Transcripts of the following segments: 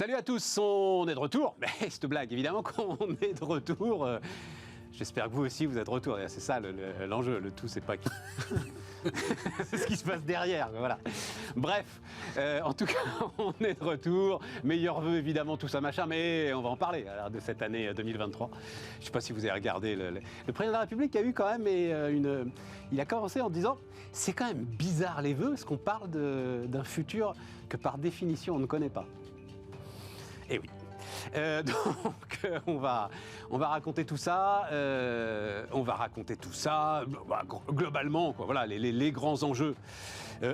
Salut à tous, on est de retour. Mais cette blague, évidemment qu'on est de retour. J'espère que vous aussi, vous êtes de retour. C'est ça l'enjeu. Le tout, c'est pas qui... c'est ce qui se passe derrière. Voilà. Bref, en tout cas, on est de retour. Meilleurs vœux, évidemment, tout ça, machin. Mais on va en parler alors, de cette année 2023. Je ne sais pas si vous avez regardé. Le président de la République a eu quand même il a commencé en disant c'est quand même bizarre les vœux, parce qu'on parle d'un futur que par définition on ne connaît pas. Et oui. Donc on va raconter tout ça. Globalement, quoi. Voilà les grands enjeux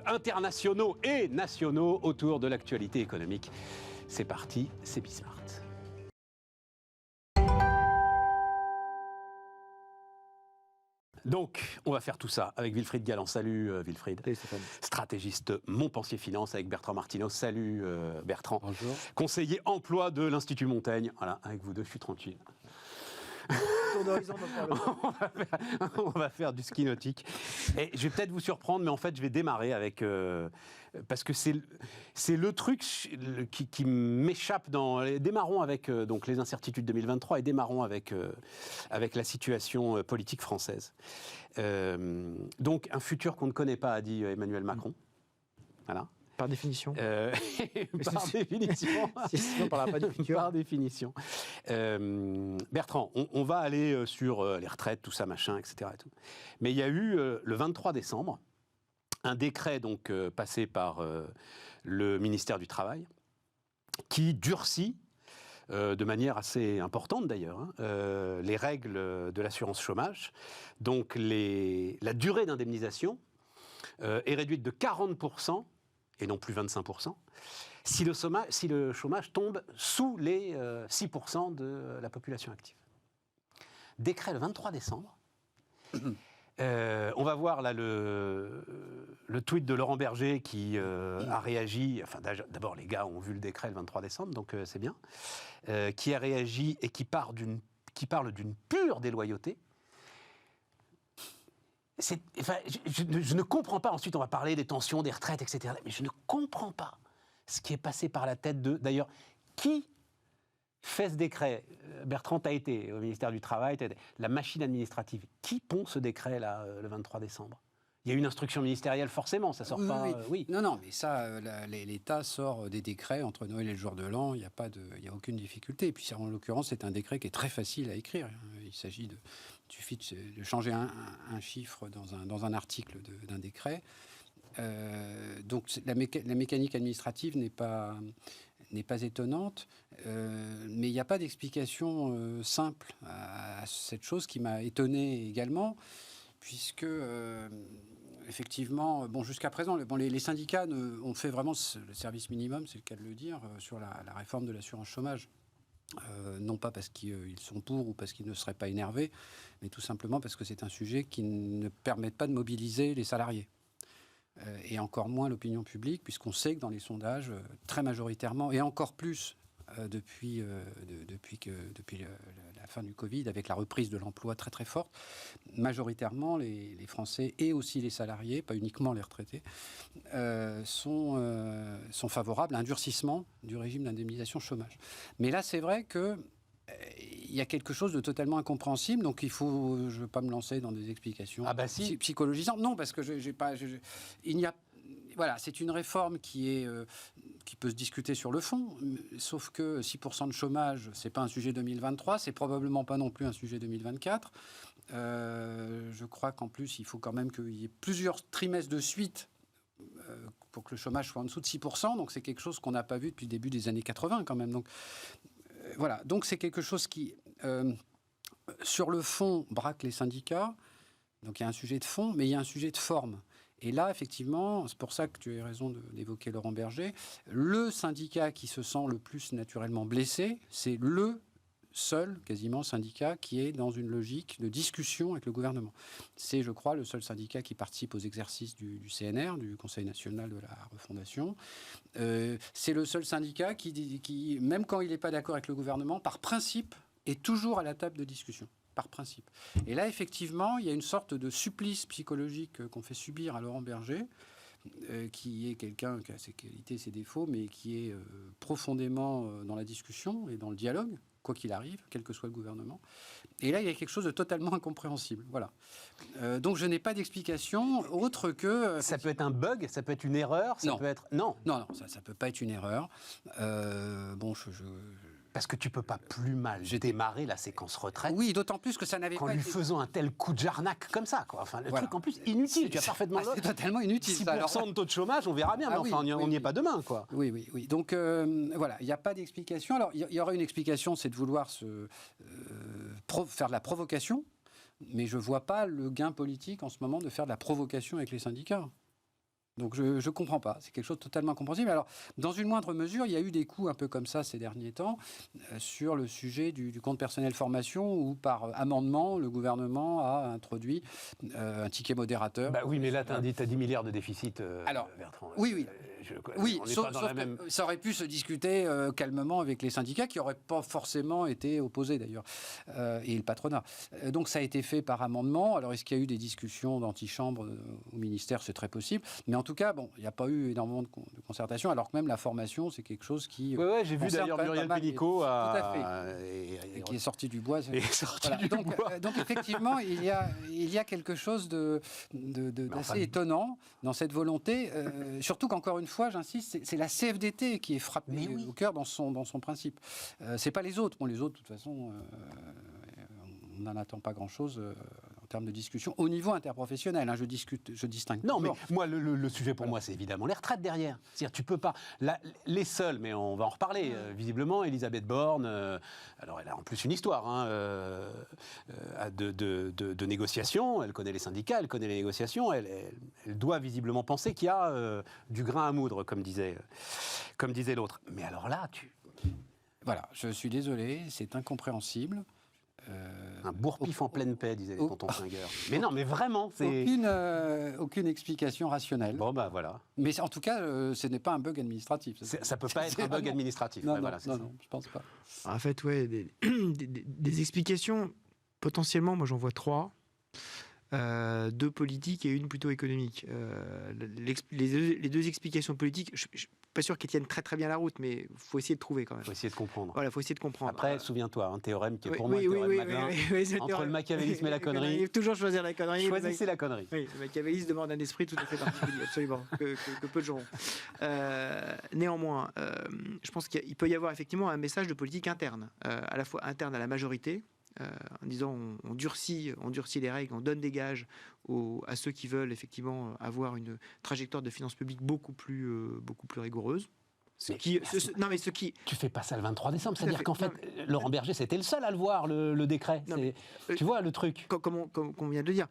internationaux et nationaux autour de l'actualité économique. C'est parti, c'est Bismart. Donc, on va faire tout ça avec Wilfried Galland. Salut Wilfried. Salut Stéphane. Stratégiste Montpensier Finance avec Bertrand Martineau. Salut Bertrand. Bonjour. Conseiller emploi de l'Institut Montaigne. Voilà, avec vous deux, je suis tranquille. Tour d'horizon, on va faire du ski nautique. Et je vais peut-être vous surprendre, mais en fait, je vais démarrer avec... parce que c'est le truc qui m'échappe dans... Démarrons avec donc les incertitudes 2023 et démarrons avec la situation politique française. Donc, un futur qu'on ne connaît pas, a dit Emmanuel Macron. Voilà. Par définition. Par définition. Sinon, on parlera pas du futur. Par définition. Bertrand, on va aller sur les retraites, tout ça, machin, etc. Et tout. Mais il y a eu, le 23 décembre, un décret donc, passé par le ministère du Travail qui durcit, de manière assez importante d'ailleurs, les règles de l'assurance chômage. Donc la durée d'indemnisation est réduite de 40%, et non plus 25%, si le chômage tombe sous les 6% de la population active. Décret le 23 décembre. On va voir là le tweet de Laurent Berger qui a réagi, enfin d'abord les gars ont vu le décret le 23 décembre, donc c'est bien, qui a réagi et qui parle d'une pure déloyauté. Enfin, je ne comprends pas, ensuite on va parler des tensions, des retraites, etc. Mais je ne comprends pas ce qui est passé par la tête de... D'ailleurs, qui fait ce décret? Bertrand, tu as été au ministère du Travail, la machine administrative. Qui pond ce décret-là, le 23 décembre? Il y a une instruction ministérielle, forcément, ça sort pas... Oui. Non, mais ça, l'État sort des décrets entre Noël et le jour de l'an, il n'y a aucune difficulté. Et puis, en l'occurrence, c'est un décret qui est très facile à écrire. Il suffit de changer un chiffre dans un article d'un décret. Donc, la mécanique administrative n'est pas étonnante, mais il n'y a pas d'explication simple à cette chose qui m'a étonné également, puisque... effectivement, jusqu'à présent, les syndicats ont fait vraiment le service minimum, c'est le cas de le dire, sur la réforme de l'assurance chômage. Non pas parce qu'ils sont pour ou parce qu'ils ne seraient pas énervés, mais tout simplement parce que c'est un sujet qui ne permet pas de mobiliser les salariés. Et encore moins l'opinion publique, puisqu'on sait que dans les sondages, très majoritairement, et encore plus depuis la fin du Covid, avec la reprise de l'emploi très très forte, majoritairement les Français et aussi les salariés, pas uniquement les retraités, sont favorables à un durcissement du régime d'indemnisation chômage. Mais là, c'est vrai que il y a quelque chose de totalement incompréhensible, donc je ne veux pas me lancer dans des explications psychologisantes. Non, parce que il n'y a... Voilà, c'est une réforme qui peut se discuter sur le fond, sauf que 6% de chômage, c'est pas un sujet 2023, c'est probablement pas non plus un sujet 2024. Je crois qu'en plus, il faut quand même qu'il y ait plusieurs trimestres de suite pour que le chômage soit en dessous de 6%, donc c'est quelque chose qu'on n'a pas vu depuis le début des années 80 quand même. Donc voilà, donc c'est quelque chose qui, sur le fond, braque les syndicats. Donc il y a un sujet de fond, mais il y a un sujet de forme. Et là, effectivement, c'est pour ça que tu as raison d'évoquer Laurent Berger, le syndicat qui se sent le plus naturellement blessé, c'est le seul, quasiment, syndicat qui est dans une logique de discussion avec le gouvernement. C'est, je crois, le seul syndicat qui participe aux exercices du CNR, du Conseil national de la refondation. C'est le seul syndicat qui, même quand il n'est pas d'accord avec le gouvernement, par principe, est toujours à la table de discussion. Par principe. Et là, effectivement, il y a une sorte de supplice psychologique qu'on fait subir à Laurent Berger, qui est quelqu'un qui a ses qualités, ses défauts, mais qui est profondément dans la discussion et dans le dialogue, quoi qu'il arrive, quel que soit le gouvernement. Et là, il y a quelque chose de totalement incompréhensible. Voilà. Donc, je n'ai pas d'explication autre que... Ça peut être un bug, ça peut être une erreur, ça peut être... Non, ça peut pas être une erreur. Parce que tu peux pas plus mal démarrer la séquence retraite. Oui, d'autant plus que ça n'avait pas été... En lui faisant un tel coup de jarnac comme ça, quoi. Enfin, le truc en plus inutile, tu as parfaitement... c'est totalement inutile. 6% de taux de chômage, on verra bien, mais enfin, on n'y est pas demain, quoi. Oui. Donc, voilà, il n'y a pas d'explication. Alors, il y aura une explication, c'est de vouloir faire de la provocation, mais je ne vois pas le gain politique en ce moment de faire de la provocation avec les syndicats. Donc je ne comprends pas, c'est quelque chose de totalement incompréhensible. Alors, dans une moindre mesure, il y a eu des coups un peu comme ça ces derniers temps sur le sujet du compte personnel formation où par amendement, le gouvernement a introduit un ticket modérateur. Bah oui, mais là, tu as 10 milliards de déficit, Bertrand. Oui, sauf que ça aurait pu se discuter calmement avec les syndicats qui n'auraient pas forcément été opposés d'ailleurs, et le patronat. Donc ça a été fait par amendement. Alors est-ce qu'il y a eu des discussions d'antichambre au ministère? C'est très possible. Mais en tout cas, il n'y a pas eu énormément de concertation, alors que même la formation, c'est quelque chose qui... Oui, j'ai vu d'ailleurs Muriel Pénicaud tout à fait. Qui est sorti du bois. Donc effectivement, il y a quelque chose d'assez étonnant dans cette volonté, surtout qu'encore une fois, j'insiste, c'est la CFDT qui est frappée au cœur dans son principe. C'est pas les autres. Bon, les autres, de toute façon, on n'en attend pas grand-chose en termes de discussion au niveau interprofessionnel. Je distingue. Non, mais moi, le sujet pour moi, c'est évidemment les retraites derrière. C'est-à-dire, tu peux pas... les seuls, mais on va en reparler, visiblement, Elisabeth Borne, alors elle a en plus une histoire de négociation, elle connaît les syndicats, elle connaît les négociations, elle doit visiblement penser qu'il y a du grain à moudre, comme disait l'autre. Mais alors là, Voilà, je suis désolé, c'est incompréhensible. Un bourre-pif en pleine paix, disait les tontons flingueurs. Mais non, mais vraiment, c'est... Aucune explication rationnelle. Bon, bah voilà. Mais en tout cas, ce n'est pas un bug administratif. Ça peut pas être un bug administratif. Non, je pense pas. En fait, des explications, potentiellement, moi j'en vois 3. 2 politiques et une plutôt économique. Les deux explications politiques, je ne suis pas sûr qu'elles tiennent très très bien la route, mais il faut essayer de trouver quand même. Il faut essayer de comprendre. Voilà, il faut essayer de comprendre. Après, souviens-toi, un théorème qui est pour moi un théorème Maglin, entre le machiavélisme et la connerie. Il faut toujours choisir la connerie. Choisissez la connerie. Oui, le machiavélisme demande un esprit tout à fait particulier, absolument, que peu de gens ont. Néanmoins, je pense qu'il peut y avoir effectivement un message de politique interne, à la fois interne à la majorité, en disant on durcit les règles, on donne des gages à ceux qui veulent effectivement avoir une trajectoire de finances publiques beaucoup plus rigoureuse. Tu fais pas ça le 23 décembre, c'est-à-dire qu'en fait, Laurent Berger, c'était le seul à le voir, le décret. Tu vois le truc. Comme on vient de le dire,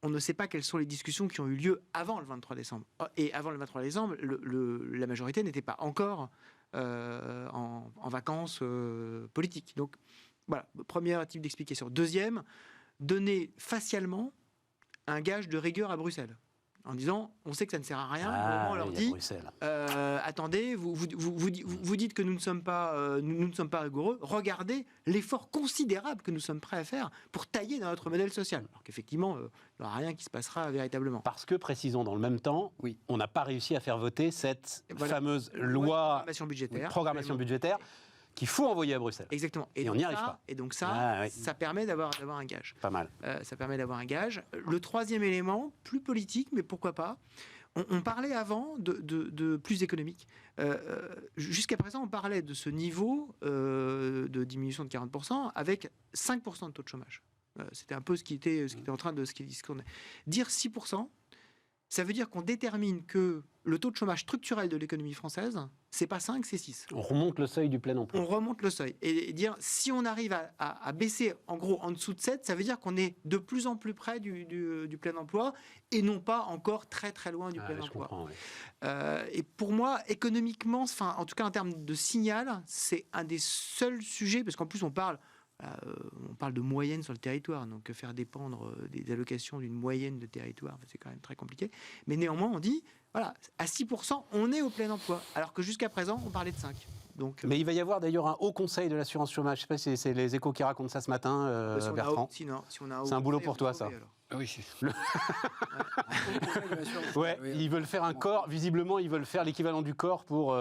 on ne sait pas quelles sont les discussions qui ont eu lieu avant le 23 décembre. Et avant le 23 décembre, la majorité n'était pas encore en vacances politiques. Donc, voilà, premier type d'explication. Deuxième, donner facialement un gage de rigueur à Bruxelles. En disant, on sait que ça ne sert à rien, au moment on leur dit, attendez, vous dites que nous ne sommes pas rigoureux, regardez l'effort considérable que nous sommes prêts à faire pour tailler dans notre modèle social. Alors qu'effectivement, il n'y aura rien qui se passera véritablement. Parce que, précisons dans le même temps, on n'a pas réussi à faire voter cette fameuse loi programmation budgétaire qu'il faut envoyer à Bruxelles. Exactement. Et on n'y arrive pas. Et donc ça permet d'avoir un gage. Pas mal. Ça permet d'avoir un gage. Le troisième élément, plus politique, mais pourquoi pas, on parlait avant de plus économique. Jusqu'à présent, on parlait de ce niveau de diminution de 40% avec 5% de taux de chômage. C'était un peu ce qui était en train de... Dire 6%, ça veut dire qu'on détermine que le taux de chômage structurel de l'économie française, c'est pas 5, c'est 6. On remonte le seuil du plein emploi. On remonte le seuil. Et dire, si on arrive à baisser, en gros, en dessous de 7, ça veut dire qu'on est de plus en plus près du plein emploi et non pas encore très très loin du plein emploi. Comprends, oui. Et pour moi, économiquement, en tout cas en termes de signal, c'est un des seuls sujets, parce qu'en plus on parle on parle de moyenne sur le territoire, donc faire dépendre des allocations d'une moyenne de territoire, c'est quand même très compliqué. Mais néanmoins, on dit, voilà, à 6%, on est au plein emploi, alors que jusqu'à présent, on parlait de 5%. Donc, mais il va y avoir d'ailleurs un haut conseil de l'assurance chômage. Je ne sais pas si c'est les Échos qui racontent ça ce matin, si Bertrand. si on a c'est un boulot pour toi, ça. Oui. Ouais, ils veulent faire un corps. Visiblement, ils veulent faire l'équivalent du corps pour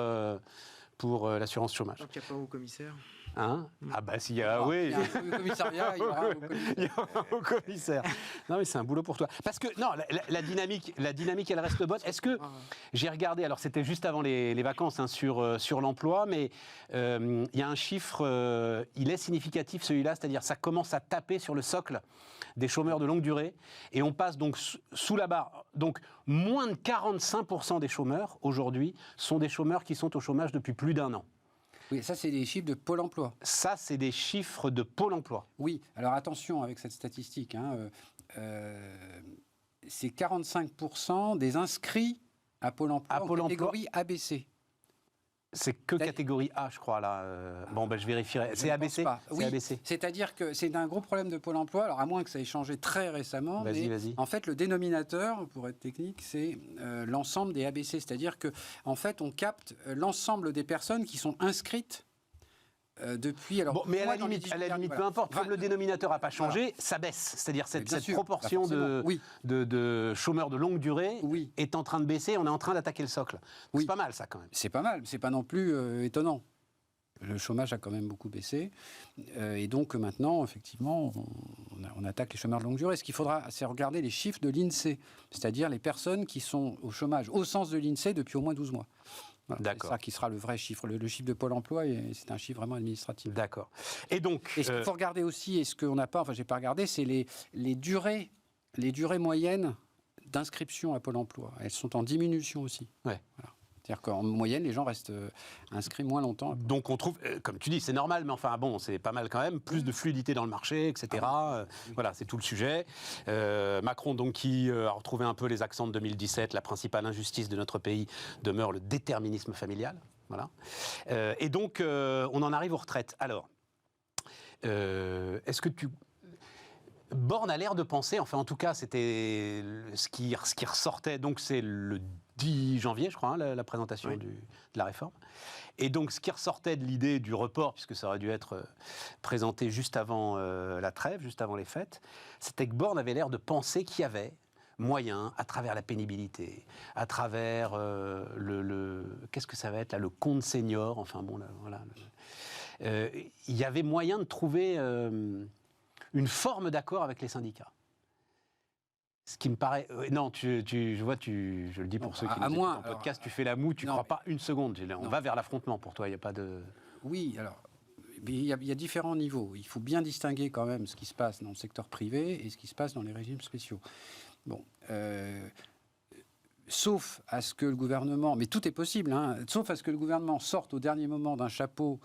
l'assurance chômage. Donc il n'y a pas au commissaire. Hein, ah bah s'il y a, oui, Il y a un commissariat, il y aura au commissaire. Non mais c'est un boulot pour toi. Parce que non, la dynamique, elle reste bonne. Est-ce que j'ai regardé, alors c'était juste avant les vacances hein, sur l'emploi, mais il y a un chiffre, il est significatif celui-là, c'est-à-dire ça commence à taper sur le socle des chômeurs de longue durée, et on passe donc sous la barre. Donc moins de 45% des chômeurs aujourd'hui sont des chômeurs qui sont au chômage depuis plus d'1 an. Oui, ça, c'est des chiffres de Pôle emploi. Ça, c'est des chiffres de Pôle emploi. Oui, alors attention avec cette statistique. Hein, c'est 45% des inscrits à Pôle emploi en catégorie ABC. C'est que catégorie A, je crois, là. Bon, ben, je vérifierai. C'est ABC. Oui, ABC. C'est-à-dire que c'est un gros problème de Pôle emploi, alors à moins que ça ait changé très récemment. Vas-y. En fait, le dénominateur, pour être technique, c'est l'ensemble des ABC. C'est-à-dire que, en fait, on capte l'ensemble des personnes qui sont inscrites depuis. Alors, bon, mais à la limite, peu importe, comme le dénominateur n'a pas changé, ça baisse. C'est-à-dire cette proportion de chômeurs de longue durée est en train de baisser, on est en train d'attaquer le socle. C'est pas mal, ça, quand même. C'est pas mal, c'est pas non plus étonnant. Le chômage a quand même beaucoup baissé. Et donc, maintenant, effectivement, on attaque les chômeurs de longue durée. Ce qu'il faudra, c'est regarder les chiffres de l'INSEE, c'est-à-dire les personnes qui sont au chômage, au sens de l'INSEE, depuis au moins 12 mois. Voilà, c'est ça qui sera le vrai chiffre. Le chiffre de Pôle emploi, c'est un chiffre vraiment administratif. D'accord. Et donc... Et ce qu'il faut regarder aussi, et ce qu'on n'a pas, enfin, j'ai pas regardé, c'est les durées moyennes d'inscription à Pôle emploi. Elles sont en diminution aussi. Ouais. Voilà. C'est-à-dire qu'en moyenne, les gens restent inscrits moins longtemps. Donc on trouve, comme tu dis, c'est normal, mais enfin bon, c'est pas mal quand même, plus de fluidité dans le marché, etc. Voilà, c'est tout le sujet. Macron, donc, qui a retrouvé un peu les accents de 2017, la principale injustice de notre pays demeure le déterminisme familial. Voilà. Et donc, on en arrive aux retraites. Alors, est-ce que tu... Borne a l'air de penser, enfin en tout cas c'était ce qui ressortait, donc c'est le 10 janvier je crois, hein, la présentation de la réforme. Et donc ce qui ressortait de l'idée du report, puisque ça aurait dû être présenté juste avant la trêve, juste avant les fêtes, c'était que Borne avait l'air de penser qu'il y avait moyen, à travers la pénibilité, à travers qu'est-ce que ça va être là, le compte senior, enfin bon, là, voilà. Il y avait moyen de trouver... une forme d'accord avec les syndicats. Ce qui me paraît... non, je vois, je le dis pour ceux qui nous écoutent en podcast, tu fais la moue, tu ne crois pas une seconde. On va vers l'affrontement pour toi, il n'y a pas de... Oui, alors, il y a différents niveaux. Il faut bien distinguer quand même ce qui se passe dans le secteur privé et ce qui se passe dans les régimes spéciaux. Bon, sauf à ce que le gouvernement... Mais tout est possible, hein, sauf à ce que le gouvernement sorte au dernier moment d'un chapeau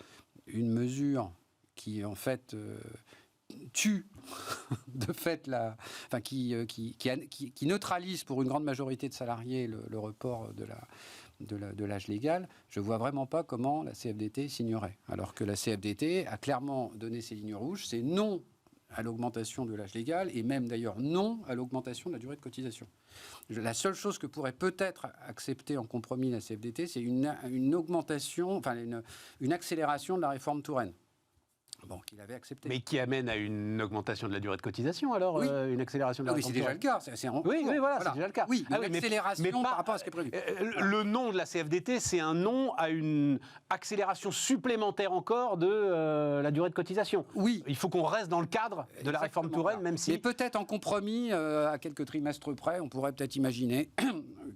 une mesure qui, en fait... tue de fait qui neutralise pour une grande majorité de salariés le report de l'âge légal. Je vois vraiment pas comment la CFDT signerait. Alors que la CFDT a clairement donné ses lignes rouges, c'est non à l'augmentation de l'âge légal et même d'ailleurs non à l'augmentation de la durée de cotisation. La seule chose que pourrait peut-être accepter en compromis la CFDT, c'est une augmentation, enfin une accélération de la réforme Touraine. Bon, qu'il avait accepté. Mais qui amène à une augmentation de la durée de cotisation, alors une accélération de la réforme. Oui, c'est déjà le cas. Voilà, c'est déjà le cas. Oui, une accélération par rapport à ce qui est prévu. Le nom de la CFDT, c'est un nom à une accélération supplémentaire encore de la durée de cotisation. Oui. Il faut qu'on reste dans le cadre de la réforme Touraine, même si... Mais peut-être en compromis, à quelques trimestres près, on pourrait peut-être imaginer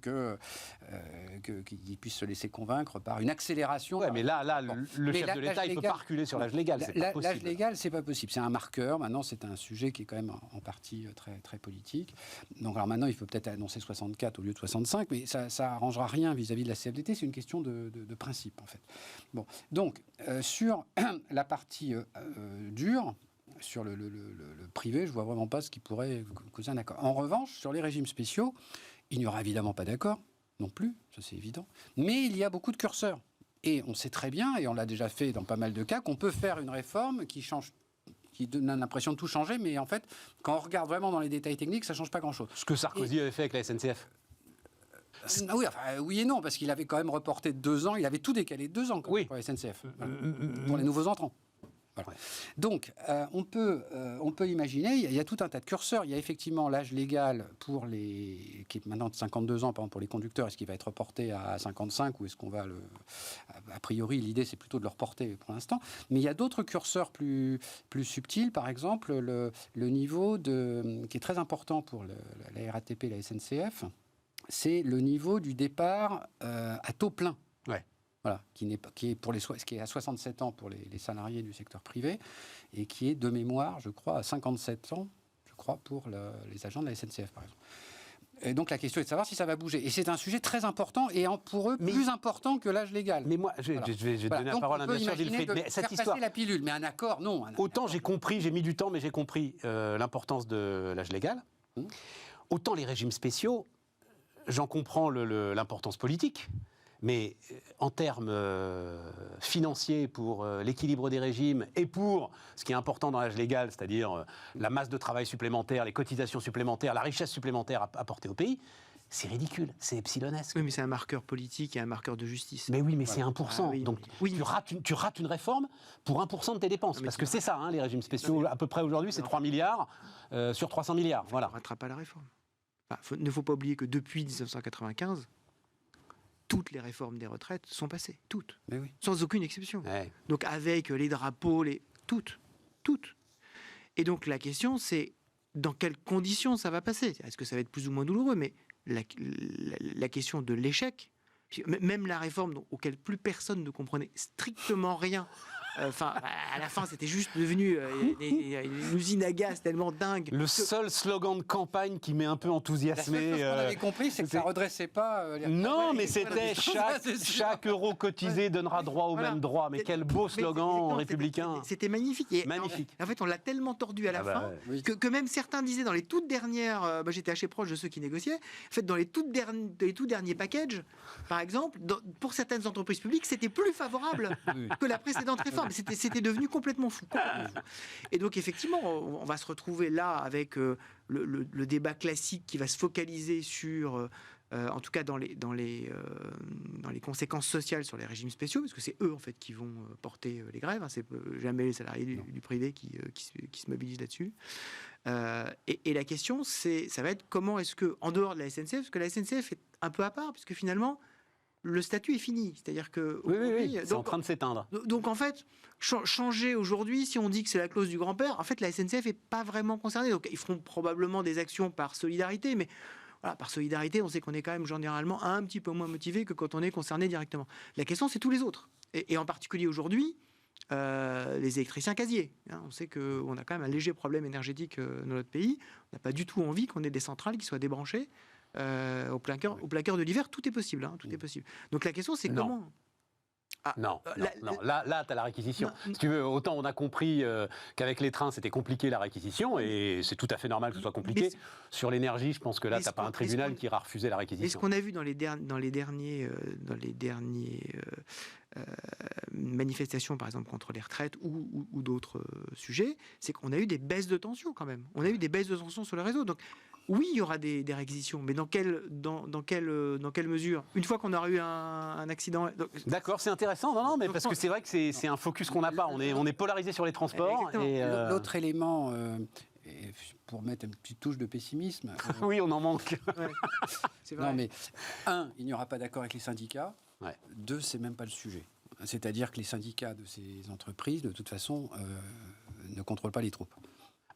qu'il puisse se laisser convaincre par une accélération. Ouais, mais là, le chef de l'État, il ne peut pas reculer sur l'âge légal. L'âge légal, c'est pas possible. C'est un marqueur. Maintenant, c'est un sujet qui est quand même en partie très, très politique. Donc, alors maintenant, il faut peut-être annoncer 64 au lieu de 65, mais ça arrangera rien vis-à-vis de la CFDT. C'est une question de principe, en fait. Bon, donc sur la partie dure, sur le privé, je vois vraiment pas ce qui pourrait causer un accord. En revanche, sur les régimes spéciaux, il n'y aura évidemment pas d'accord non plus, ça c'est évident. Mais il y a beaucoup de curseurs. Et on sait très bien, et on l'a déjà fait dans pas mal de cas, qu'on peut faire une réforme qui change qui donne l'impression de tout changer, mais en fait, quand on regarde vraiment dans les détails techniques, ça ne change pas grand-chose. Ce que Sarkozy avait fait avec la SNCF. Oui, oui et non, parce qu'il avait quand même reporté de 2 ans, il avait tout décalé de 2 ans pour la SNCF, pour les nouveaux entrants. Voilà. Ouais. Donc, on peut imaginer, il y a tout un tas de curseurs. Il y a effectivement l'âge légal pour qui est maintenant de 52 ans, par exemple, pour les conducteurs. Est-ce qu'il va être reporté à 55 ou est-ce qu'on va a priori, l'idée, c'est plutôt de le reporter pour l'instant. Mais il y a d'autres curseurs plus subtils. Par exemple, le niveau qui est très important pour la RATP et la SNCF, c'est le niveau du départ à taux plein. Ouais. Voilà, qui est à 67 ans pour les salariés du secteur privé et qui est de mémoire, je crois, à 57 ans, pour les agents de la SNCF, par exemple. Et donc la question est de savoir si ça va bouger. Et c'est un sujet très important et pour eux plus important que l'âge légal. Mais moi, je vais donner la parole à bien sûr Wilfried. Mais cette histoire, passer la pilule, mais un accord, non. Autant j'ai compris, j'ai mis du temps, mais j'ai compris l'importance de l'âge légal. Autant les régimes spéciaux, j'en comprends l'importance politique. Mais en termes financiers pour l'équilibre des régimes et pour ce qui est important dans l'âge légal, c'est-à-dire la masse de travail supplémentaire, les cotisations supplémentaires, la richesse supplémentaire apportée au pays, c'est ridicule, c'est epsilonesque. Oui, mais c'est un marqueur politique et un marqueur de justice. Mais oui, mais c'est 1%. Ah, oui, donc oui. Tu rates une réforme pour 1% de tes dépenses. Parce que c'est ça, les régimes spéciaux, à peu près aujourd'hui, c'est 3 milliards sur 300 milliards. Voilà. On ne rattrape pas la réforme. Il ne faut pas oublier que depuis 1995, toutes les réformes des retraites sont passées, toutes, sans aucune exception. Ouais. Donc avec les drapeaux, toutes. Et donc la question, c'est dans quelles conditions ça va passer. Est-ce que ça va être plus ou moins douloureux? Mais la question de l'échec, même la réforme auquel plus personne ne comprenait strictement rien. Enfin, à la fin, c'était juste devenu une usine à gaz tellement dingue. Le seul slogan de campagne qui m'est un peu enthousiasmé. La seule chose qu'on avait compris, c'est que ça ne redressait pas. Non, mais c'était chaque euro cotisé donnera droit au même droit. Mais quel beau slogan républicain. C'était magnifique. Et magnifique. En fait, on l'a tellement tordu à la fin que même certains disaient dans les toutes dernières. J'étais assez proche de ceux qui négociaient. En fait, dans les tout derniers packages, par exemple, pour certaines entreprises publiques, c'était plus favorable que la précédente réforme. C'était devenu complètement fou. Et donc, effectivement, on va se retrouver là avec le débat classique qui va se focaliser sur, en tout cas dans les conséquences sociales sur les régimes spéciaux, parce que c'est eux, en fait, qui vont porter les grèves. C'est jamais les salariés du privé qui se mobilisent là-dessus. Et la question, ça va être comment est-ce que, en dehors de la SNCF, parce que la SNCF est un peu à part, puisque finalement, le statut est fini, c'est-à-dire que oui, c'est en train de s'éteindre. Donc en fait, changer aujourd'hui, si on dit que c'est la clause du grand-père, en fait la SNCF n'est pas vraiment concernée. Donc ils feront probablement des actions par solidarité, mais voilà, par solidarité, on sait qu'on est quand même généralement un petit peu moins motivé que quand on est concerné directement. La question, c'est tous les autres, et en particulier aujourd'hui. Les électriciens casiers. On sait qu'on a quand même un léger problème énergétique dans notre pays. On n'a pas du tout envie qu'on ait des centrales qui soient débranchées. Au plein cœur de l'hiver, tout est possible. Tout est possible. Donc la question, c'est comment... Non. Là, tu as la réquisition. Si tu veux, autant on a compris qu'avec les trains, c'était compliqué la réquisition, et c'est tout à fait normal que ce soit compliqué. Sur l'énergie, je pense que là, tu n'as pas un tribunal qui ira refuser la réquisition. Et ce qu'on a vu dans les derniers manifestations, par exemple, contre les retraites ou d'autres sujets, c'est qu'on a eu des baisses de tension quand même. On a eu des baisses de tension sur le réseau. Donc, oui, il y aura des réquisitions, mais dans quelle mesure? Une fois qu'on aura eu un accident... D'accord, c'est intéressant. Non, mais parce que c'est vrai que c'est un focus qu'on n'a pas. On est polarisé sur les transports. L'autre élément... pour mettre une petite touche de pessimisme... oui, on en manque. C'est vrai. Non, mais il n'y aura pas d'accord avec les syndicats. 2, c'est même pas le sujet. C'est-à-dire que les syndicats de ces entreprises, de toute façon, ne contrôlent pas les troupes.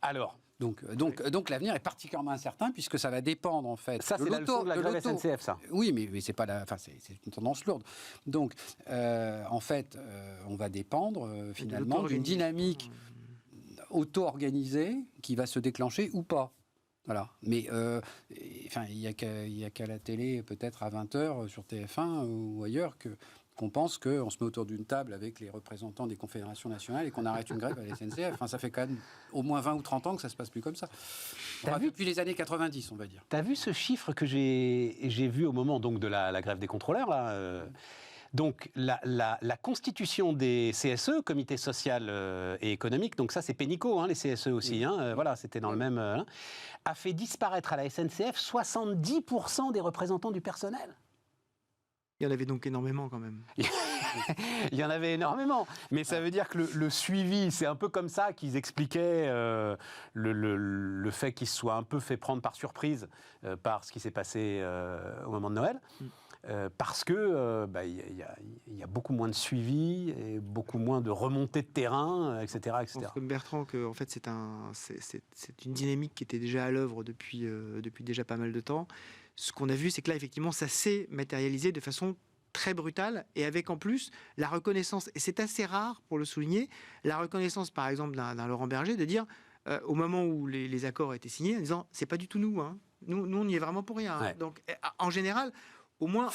Alors, donc l'avenir est particulièrement incertain puisque ça va dépendre en fait. Ça, c'est la leçon de la grève SNCF, ça. Oui, mais c'est pas c'est une tendance lourde. Donc en fait, on va dépendre finalement d'une dynamique auto-organisée qui va se déclencher ou pas. Voilà. Mais il y a qu'à la télé, peut-être à 20h sur TF1 ou ailleurs, qu'on pense qu'on se met autour d'une table avec les représentants des confédérations nationales et qu'on arrête une grève à la SNCF. Enfin, ça fait quand même au moins 20 ou 30 ans que ça se passe plus comme ça. Depuis les années 90, on va dire. T'as vu ce chiffre que j'ai vu au moment donc de la grève des contrôleurs là Donc, la constitution des CSE, Comité social et économique, donc ça, c'est Pénicaud, les CSE aussi, voilà, c'était dans le même... a fait disparaître à la SNCF 70% des représentants du personnel. Il y en avait donc énormément quand même. Il y en avait énormément. Mais ça veut dire que le suivi, c'est un peu comme ça qu'ils expliquaient le fait qu'ils se soient un peu fait prendre par surprise par ce qui s'est passé au moment de Noël. Parce que y a beaucoup moins de suivi et beaucoup moins de remontée de terrain, etc. Je pense comme Bertrand que en fait, c'est une dynamique qui était déjà à l'œuvre depuis déjà pas mal de temps. Ce qu'on a vu, c'est que là, effectivement, ça s'est matérialisé de façon très brutale et avec en plus la reconnaissance, et c'est assez rare pour le souligner, la reconnaissance par exemple d'un Laurent Berger de dire au moment où les accords étaient signés, en disant c'est pas du tout nous, nous on y est vraiment pour rien. Ouais. Donc en général, au moins,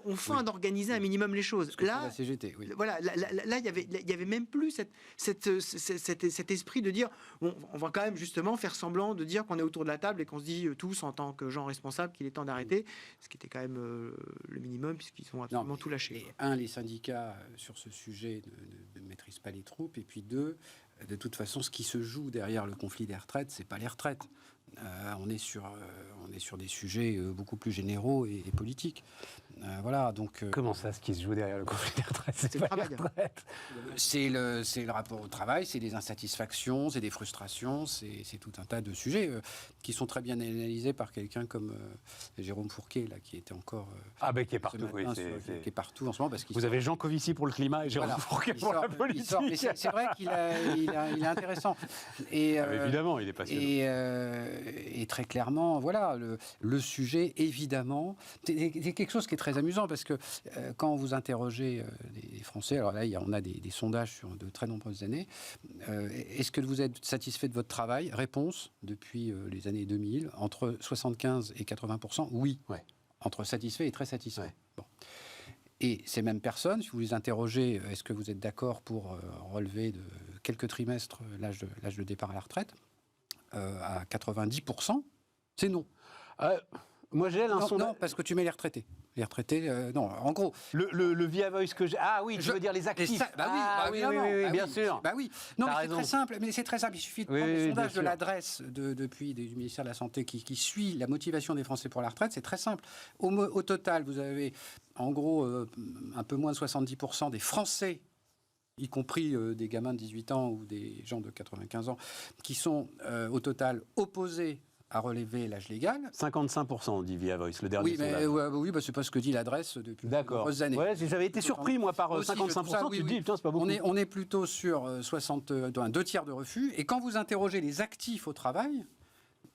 on feint d'organiser un minimum les choses. Là, la CGT, oui. Voilà, là, il y avait même plus cet esprit de dire, on va quand même justement faire semblant de dire qu'on est autour de la table et qu'on se dit tous en tant que gens responsables qu'il est temps d'arrêter, ce qui était quand même le minimum puisqu'ils ont absolument tout lâché. Les syndicats sur ce sujet ne maîtrisent pas les troupes, et puis deux, de toute façon, ce qui se joue derrière le conflit des retraites, c'est pas les retraites. On est sur des sujets beaucoup plus généraux et politiques. Voilà, donc, comment ça, ce qui se joue derrière le conflit des retraites, c'est pas les retraites. C'est le rapport au travail, c'est des insatisfactions, c'est des frustrations, c'est tout un tas de sujets qui sont très bien analysés par quelqu'un comme Jérôme Fourquet, là, qui était encore... qui est partout, qui est partout en ce moment. Parce Vous avez Jean Covici pour le climat et Jérôme Fourquet pour la politique. Mais c'est vrai qu'il est intéressant. Et, évidemment, il est passionnant. Et très clairement, voilà, le sujet, évidemment, c'est quelque chose qui est très amusant, parce que quand vous interrogez les Français, alors là, on a des sondages sur de très nombreuses années, est-ce que vous êtes satisfait de votre travail? Réponse, depuis les années 2000, entre 75 et 80%, oui. Ouais. Entre satisfait et très satisfait. Ouais. Bon. Et ces mêmes personnes, si vous les interrogez, est-ce que vous êtes d'accord pour relever de quelques trimestres l'âge de départ à la retraite? À 90%, c'est non. Moi, j'ai non, parce que tu mets les retraités. Les retraités, non, en gros. Le Via Voice que j'ai... Ah oui, je veux dire les actifs. Oui, bien sûr. Bah oui. Non, mais c'est très simple. Mais c'est très simple. Il suffit de prendre le sondage de l'adresse depuis du ministère de la Santé qui suit la motivation des Français pour la retraite. C'est très simple. Au total, vous avez, en gros, un peu moins de 70% des Français, y compris des gamins de 18 ans ou des gens de 95 ans, qui sont au total opposés à relever l'âge légal. 55%, dit Via Voice, le dernier sondage. Oui, c'est pas ce que dit l'adresse depuis de nombreuses années. Ouais, j'avais été surpris, moi, par 55%. Tu te dis, putain, c'est pas beaucoup. On est plutôt sur 2 tiers de refus. Et quand vous interrogez les actifs au travail,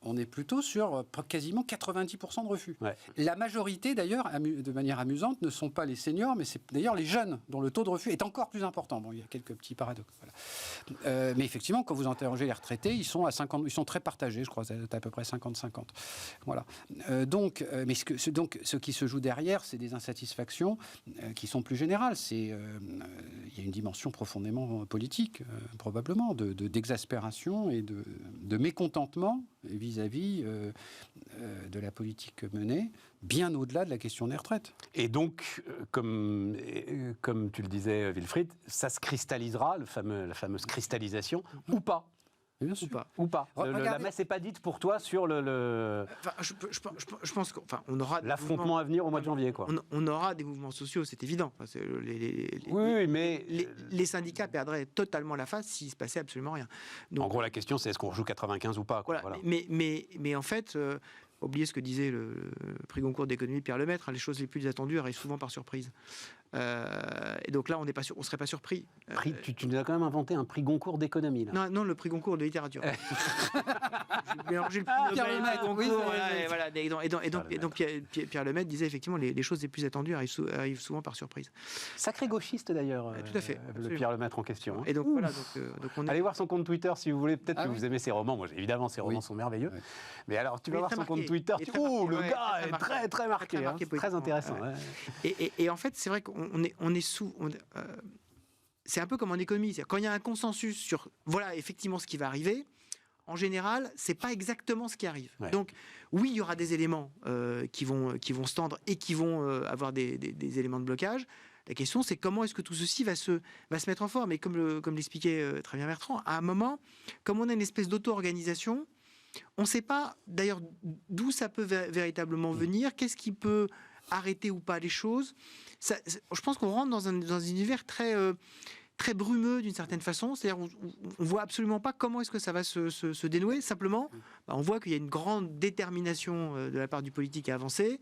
on est plutôt sur quasiment 90% de refus. Ouais. La majorité, d'ailleurs, de manière amusante, ne sont pas les seniors, mais c'est d'ailleurs les jeunes, dont le taux de refus est encore plus important. Bon, il y a quelques petits paradoxes. Voilà. Mais effectivement, quand vous interrogez les retraités, ils sont très partagés, je crois, c'est à peu près 50-50. Voilà. Donc, ce qui se joue derrière, c'est des insatisfactions qui sont plus générales. Il y a une dimension profondément politique, probablement, d'exaspération et de mécontentement vis-à-vis de la politique menée, bien au-delà de la question des retraites. Et donc, comme tu le disais, Wilfried, ça se cristallisera, la fameuse cristallisation, ou pas. Bien sûr. Ou pas. La messe n'est pas dite pour toi sur je pense qu'on aura l'affrontement à venir au mois de janvier, quoi. On aura des mouvements sociaux, c'est évident. Mais les syndicats perdraient totalement la face s'il se passait absolument rien. Donc, en gros, la question, c'est est-ce qu'on rejoue 95 ou pas, quoi. Voilà. Mais en fait, oubliez ce que disait le prix Goncourt d'économie Pierre Lemaître, les choses les plus attendues arrivent souvent par surprise. Et donc là, on ne serait pas surpris. Tu nous as quand même inventé un prix Goncourt d'économie, là. Non, le prix Goncourt de littérature. J'ai mélangé le prix Nobel, Goncourt. Et donc Pierre Lemaître disait effectivement les choses les plus attendues arrivent souvent par surprise. Sacré gauchiste d'ailleurs. Tout à fait. Le Pierre Lemaître en question. Et donc voilà. Allez voir son compte Twitter si vous voulez. Peut-être que vous aimez ses romans. Moi, évidemment, ses romans sont merveilleux. Oui. Mais alors, tu vas voir son compte Twitter. Le gars est très très marqué. Très intéressant. Et en fait, c'est vrai qu'on est sous. C'est un peu comme en économie. Quand il y a un consensus sur voilà effectivement ce qui va arriver, en général, c'est pas exactement ce qui arrive. Ouais. Donc oui, il y aura des éléments qui vont se tendre et qui vont avoir des éléments de blocage. La question, c'est comment est-ce que tout ceci va se mettre en forme. Et comme l'expliquait très bien Bertrand, à un moment, comme on a une espèce d'auto-organisation, on ne sait pas d'ailleurs d'où ça peut véritablement venir, qu'est-ce qui peut arrêter ou pas les choses. Je pense qu'on rentre dans un univers très brumeux d'une certaine façon, c'est-à-dire on voit absolument pas comment est-ce que ça va se dénouer. Simplement, on voit qu'il y a une grande détermination de la part du politique à avancer.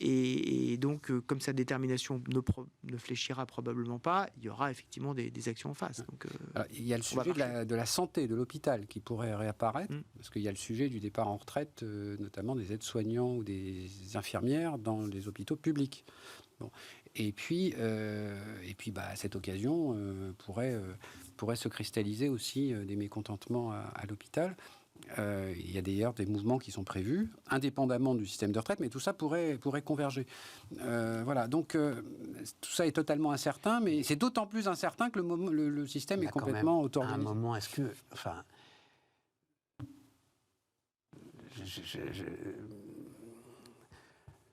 Et donc, comme sa détermination ne fléchira probablement pas, il y aura effectivement des actions en face. Donc, alors, il y a le sujet de la santé, de l'hôpital qui pourrait réapparaître, parce qu'il y a le sujet du départ en retraite, notamment des aides-soignants ou des infirmières dans les hôpitaux publics. Bon. Et puis, à cette occasion, pourrait se cristalliser aussi des mécontentements à l'hôpital. Il y a d'ailleurs des mouvements qui sont prévus, indépendamment du système de retraite, mais tout ça pourrait converger. Voilà, donc tout ça est totalement incertain, mais c'est d'autant plus incertain que le système est complètement auto-organisé. À un moment, est-ce que... Enfin,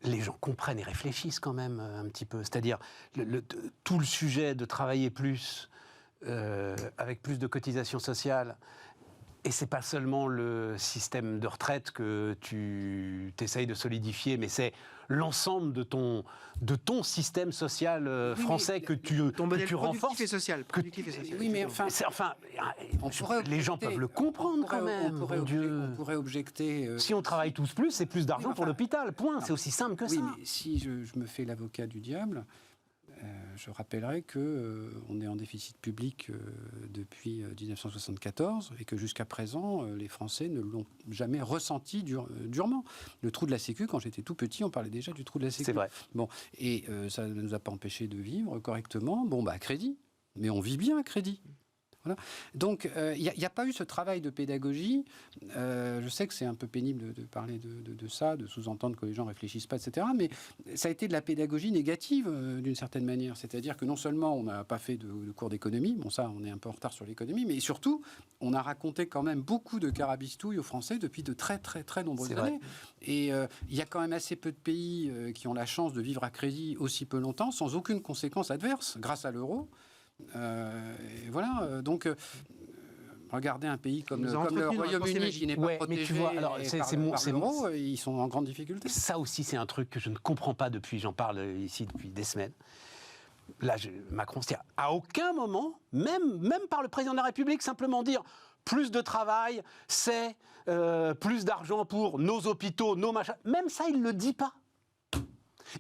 les gens comprennent et réfléchissent quand même un petit peu. C'est-à-dire, tout le sujet de travailler plus, avec plus de cotisations sociales, et c'est pas seulement le système de retraite que tu essayes de solidifier, mais c'est l'ensemble de ton système social français que tu renforces. Productif et social. Oui, mais enfin, les gens peuvent le comprendre quand même. On pourrait objecter. Si on travaille tous plus, c'est plus d'argent pour l'hôpital. Point. C'est aussi simple que ça. Oui, mais si je me fais l'avocat du diable, je rappellerai qu'on est en déficit public depuis 1974 et que jusqu'à présent, les Français ne l'ont jamais ressenti durement. Le trou de la Sécu, quand j'étais tout petit, on parlait déjà du trou de la Sécu. C'est vrai. Bon, et ça ne nous a pas empêché de vivre correctement. Bon, à crédit. Mais on vit bien à crédit. Voilà. Donc, il n'y a pas eu ce travail de pédagogie. Je sais que c'est un peu pénible de parler de ça, de sous-entendre que les gens ne réfléchissent pas, etc. Mais ça a été de la pédagogie négative, d'une certaine manière. C'est-à-dire que non seulement on n'a pas fait de cours d'économie, bon ça, on est un peu en retard sur l'économie, mais surtout, on a raconté quand même beaucoup de carabistouilles aux Français depuis de très, très, très nombreuses années. Et il y a quand même assez peu de pays qui ont la chance de vivre à crédit aussi peu longtemps, sans aucune conséquence adverse, grâce à l'euro. Voilà, donc regardez un pays comme le Royaume-Uni qui n'est pas protégé, mais tu vois, alors c'est l'euro, ils sont en grande difficulté. Ça aussi, c'est un truc que je ne comprends pas depuis, j'en parle ici depuis des semaines. Là, Macron, c'est à aucun moment, même par le président de la République, simplement dire plus de travail, c'est plus d'argent pour nos hôpitaux, nos machins. Même ça, il ne le dit pas.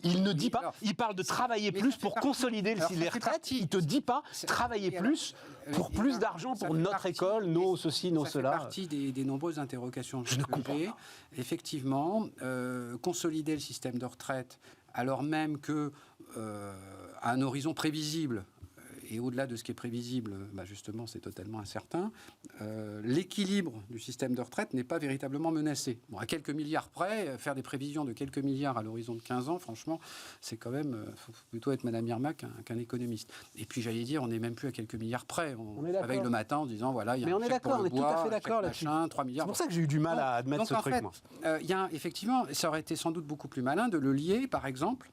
Il ne dit pas, alors, il parle de travailler plus pour consolider les retraites, il ne te dit pas travailler plus pour plus d'argent pour notre école, nos ceci, nos cela. Ça fait partie des nombreuses interrogations que je ne comprends pas. Effectivement, consolider le système de retraite alors même que à un horizon prévisible, et au-delà de ce qui est prévisible, justement, c'est totalement incertain, l'équilibre du système de retraite n'est pas véritablement menacé. Bon, à quelques milliards près, faire des prévisions de quelques milliards à l'horizon de 15 ans, franchement, c'est quand même... faut plutôt être Madame Irma qu'un économiste. Et puis, j'allais dire, on n'est même plus à quelques milliards près. On réveille le matin en disant, voilà, il y a un chèque pour le bois, tout à fait d'accord là-dessus. 3 milliards. C'est pour ça que j'ai eu du mal à admettre ce truc, moi. Effectivement, ça aurait été sans doute beaucoup plus malin de le lier, par exemple,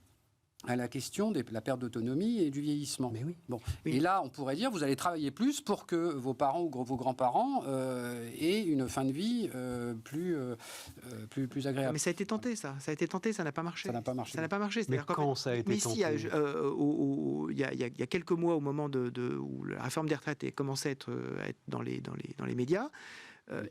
à la question de la perte d'autonomie et du vieillissement. Mais oui. Bon. Oui. Et là, on pourrait dire, vous allez travailler plus pour que vos parents ou vos grands-parents aient une fin de vie plus agréable. Mais ça a été tenté, ça. Ça a été tenté, ça n'a pas marché. Ça n'a pas marché. Ça n'a pas marché. Mais quand ça a été tenté? Il y a quelques mois, au moment où la réforme des retraites commençait à être dans les médias,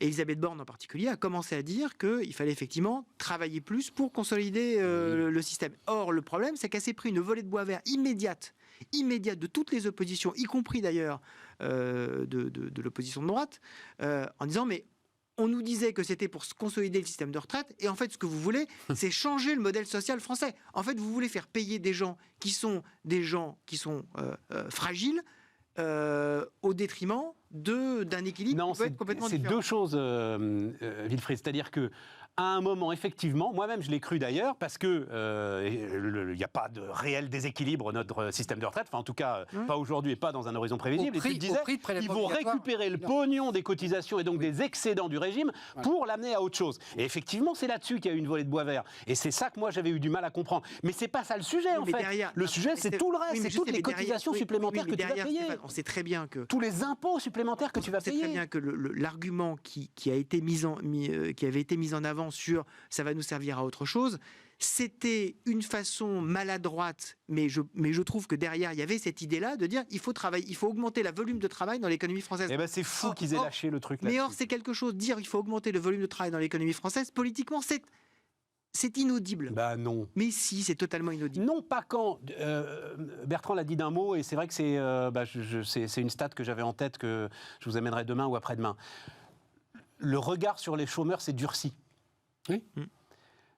Elisabeth Borne en particulier a commencé à dire qu'il fallait effectivement travailler plus pour consolider le système. Or, le problème, c'est qu'elle s'est pris une volée de bois vert immédiate de toutes les oppositions, y compris d'ailleurs de l'opposition de droite, en disant mais on nous disait que c'était pour consolider le système de retraite, et en fait, ce que vous voulez, c'est changer le modèle social français. En fait, vous voulez faire payer des gens qui sont fragiles au détriment d'un équilibre qui peut être complètement différent. C'est deux choses, Wilfried. C'est-à-dire que à un moment, effectivement, moi-même je l'ai cru d'ailleurs, parce que il n'y a pas de réel déséquilibre dans notre système de retraite, enfin en tout cas pas aujourd'hui et pas dans un horizon prévisible. Et tu disais, ils vont récupérer le pognon des cotisations et donc des excédents du régime pour l'amener à autre chose. Et effectivement, c'est là-dessus qu'il y a eu une volée de bois vert. Et c'est ça que moi j'avais eu du mal à comprendre. Mais c'est pas ça le sujet en fait. Le sujet, c'est tout le reste, c'est toutes les cotisations supplémentaires que tu vas payer. On sait très bien que tous les impôts supplémentaires que tu vas payer. On sait très bien que l'argument qui avait été mis en avant sur ça va nous servir à autre chose, c'était une façon maladroite, mais je trouve que derrière il y avait cette idée-là de dire il faut augmenter le volume de travail dans l'économie française. Eh ben c'est fou qu'ils aient lâché le truc là. Mais or c'est quelque chose, dire il faut augmenter le volume de travail dans l'économie française, politiquement c'est inaudible. Bah non. Mais si, c'est totalement inaudible. Non, pas quand. Bertrand l'a dit d'un mot, et c'est vrai que c'est une stat que j'avais en tête, que je vous amènerai demain ou après-demain. Le regard sur les chômeurs s'est durci. Oui.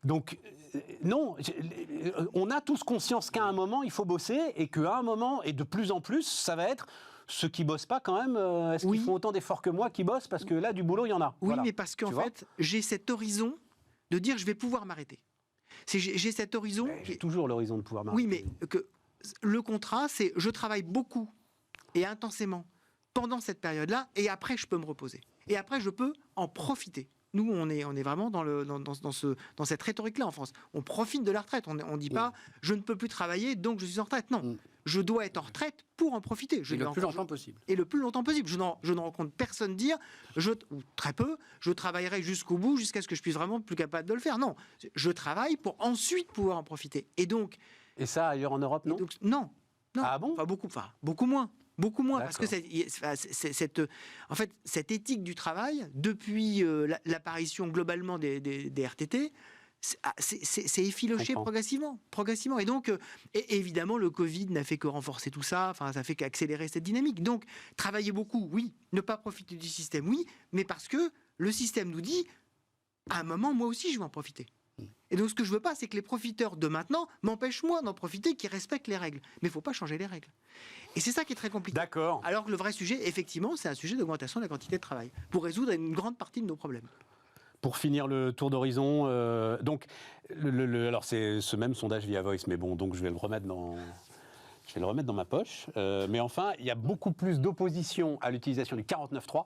Donc, non, on a tous conscience qu'à un moment, il faut bosser, et qu'à un moment, et de plus en plus, ça va être ceux qui bossent pas quand même, est-ce qu'ils font autant d'efforts que moi qui bossent? Parce que là, du boulot, il y en a. Oui, voilà. Mais parce qu'en fait, j'ai cet horizon de dire je vais pouvoir m'arrêter. J'ai cet horizon... J'ai toujours l'horizon de pouvoir m'arrêter. Oui, mais le contrat, c'est je travaille beaucoup et intensément pendant cette période-là, et après, je peux me reposer. Et après, je peux en profiter. Nous, on est vraiment dans cette rhétorique-là en France. On profite de la retraite. On ne dit pas « je ne peux plus travailler, donc je suis en retraite ». Non, je dois être en retraite pour en profiter. Et le plus longtemps possible. Et le plus longtemps possible. Je ne rencontre personne dire, ou très peu, je travaillerai jusqu'au bout, jusqu'à ce que je puisse vraiment plus capable de le faire. Non, je travaille pour ensuite pouvoir en profiter. Et donc... Et ça, ailleurs en Europe, non? Non. Ah bon? Beaucoup moins. Beaucoup moins, parce que cette éthique du travail, depuis l'apparition globalement des RTT, c'est effiloché progressivement. Et donc, évidemment, le Covid n'a fait que renforcer tout ça, ça fait qu'accélérer cette dynamique. Donc, travailler beaucoup, oui. Ne pas profiter du système, oui. Mais parce que le système nous dit, à un moment, moi aussi, je vais en profiter. Et donc, ce que je veux pas, c'est que les profiteurs de maintenant m'empêchent, moi, d'en profiter, qui respectent les règles. Mais il ne faut pas changer les règles. Et c'est ça qui est très compliqué. D'accord. Alors que le vrai sujet, effectivement, c'est un sujet d'augmentation de la quantité de travail, pour résoudre une grande partie de nos problèmes. Pour finir le tour d'horizon, donc, alors c'est ce même sondage via Voice, mais bon, donc je vais le remettre dans ma poche. Mais enfin, il y a beaucoup plus d'opposition à l'utilisation du 49.3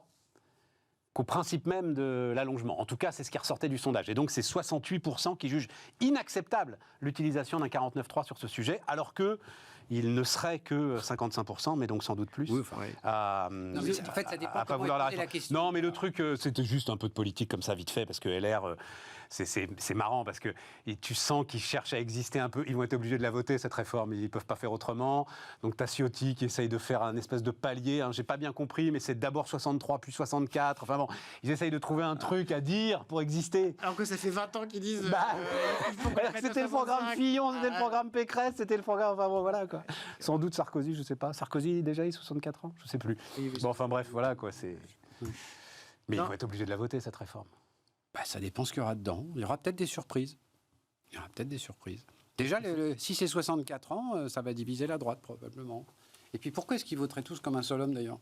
qu'au principe même de l'allongement. En tout cas, c'est ce qui ressortait du sondage. Et donc, c'est 68% qui jugent inacceptable l'utilisation d'un 49.3 sur ce sujet, alors que il ne serait que 55%, mais donc sans doute plus. Oui, non, mais en fait, ça dépend comment poser la question. Non, mais le truc, c'était juste un peu de politique comme ça, vite fait, parce que LR, c'est marrant, parce que tu sens qu'ils cherchent à exister un peu. Ils vont être obligés de la voter, cette réforme, ils ne peuvent pas faire autrement. Donc, tu as Ciotti qui essaye de faire un espèce de palier. J'ai pas bien compris, mais c'est d'abord 63, puis 64. Enfin bon, ils essayent de trouver un truc à dire pour exister. Alors que ça fait 20 ans qu'ils disent... c'était le programme Fillon, c'était le programme Pécresse, c'était le programme... Enfin bon, voilà, quoi. Sans doute Sarkozy, je sais pas. Sarkozy, déjà, il a 64 ans? Je sais plus. Bon, enfin bref, voilà, quoi. Mais ils vont être obligés de la voter, cette réforme. Ça dépend ce qu'il y aura dedans. Il y aura peut-être des surprises. Déjà, si c'est 64 ans, ça va diviser la droite, probablement. Et puis, pourquoi est-ce qu'ils voteraient tous comme un seul homme, d'ailleurs?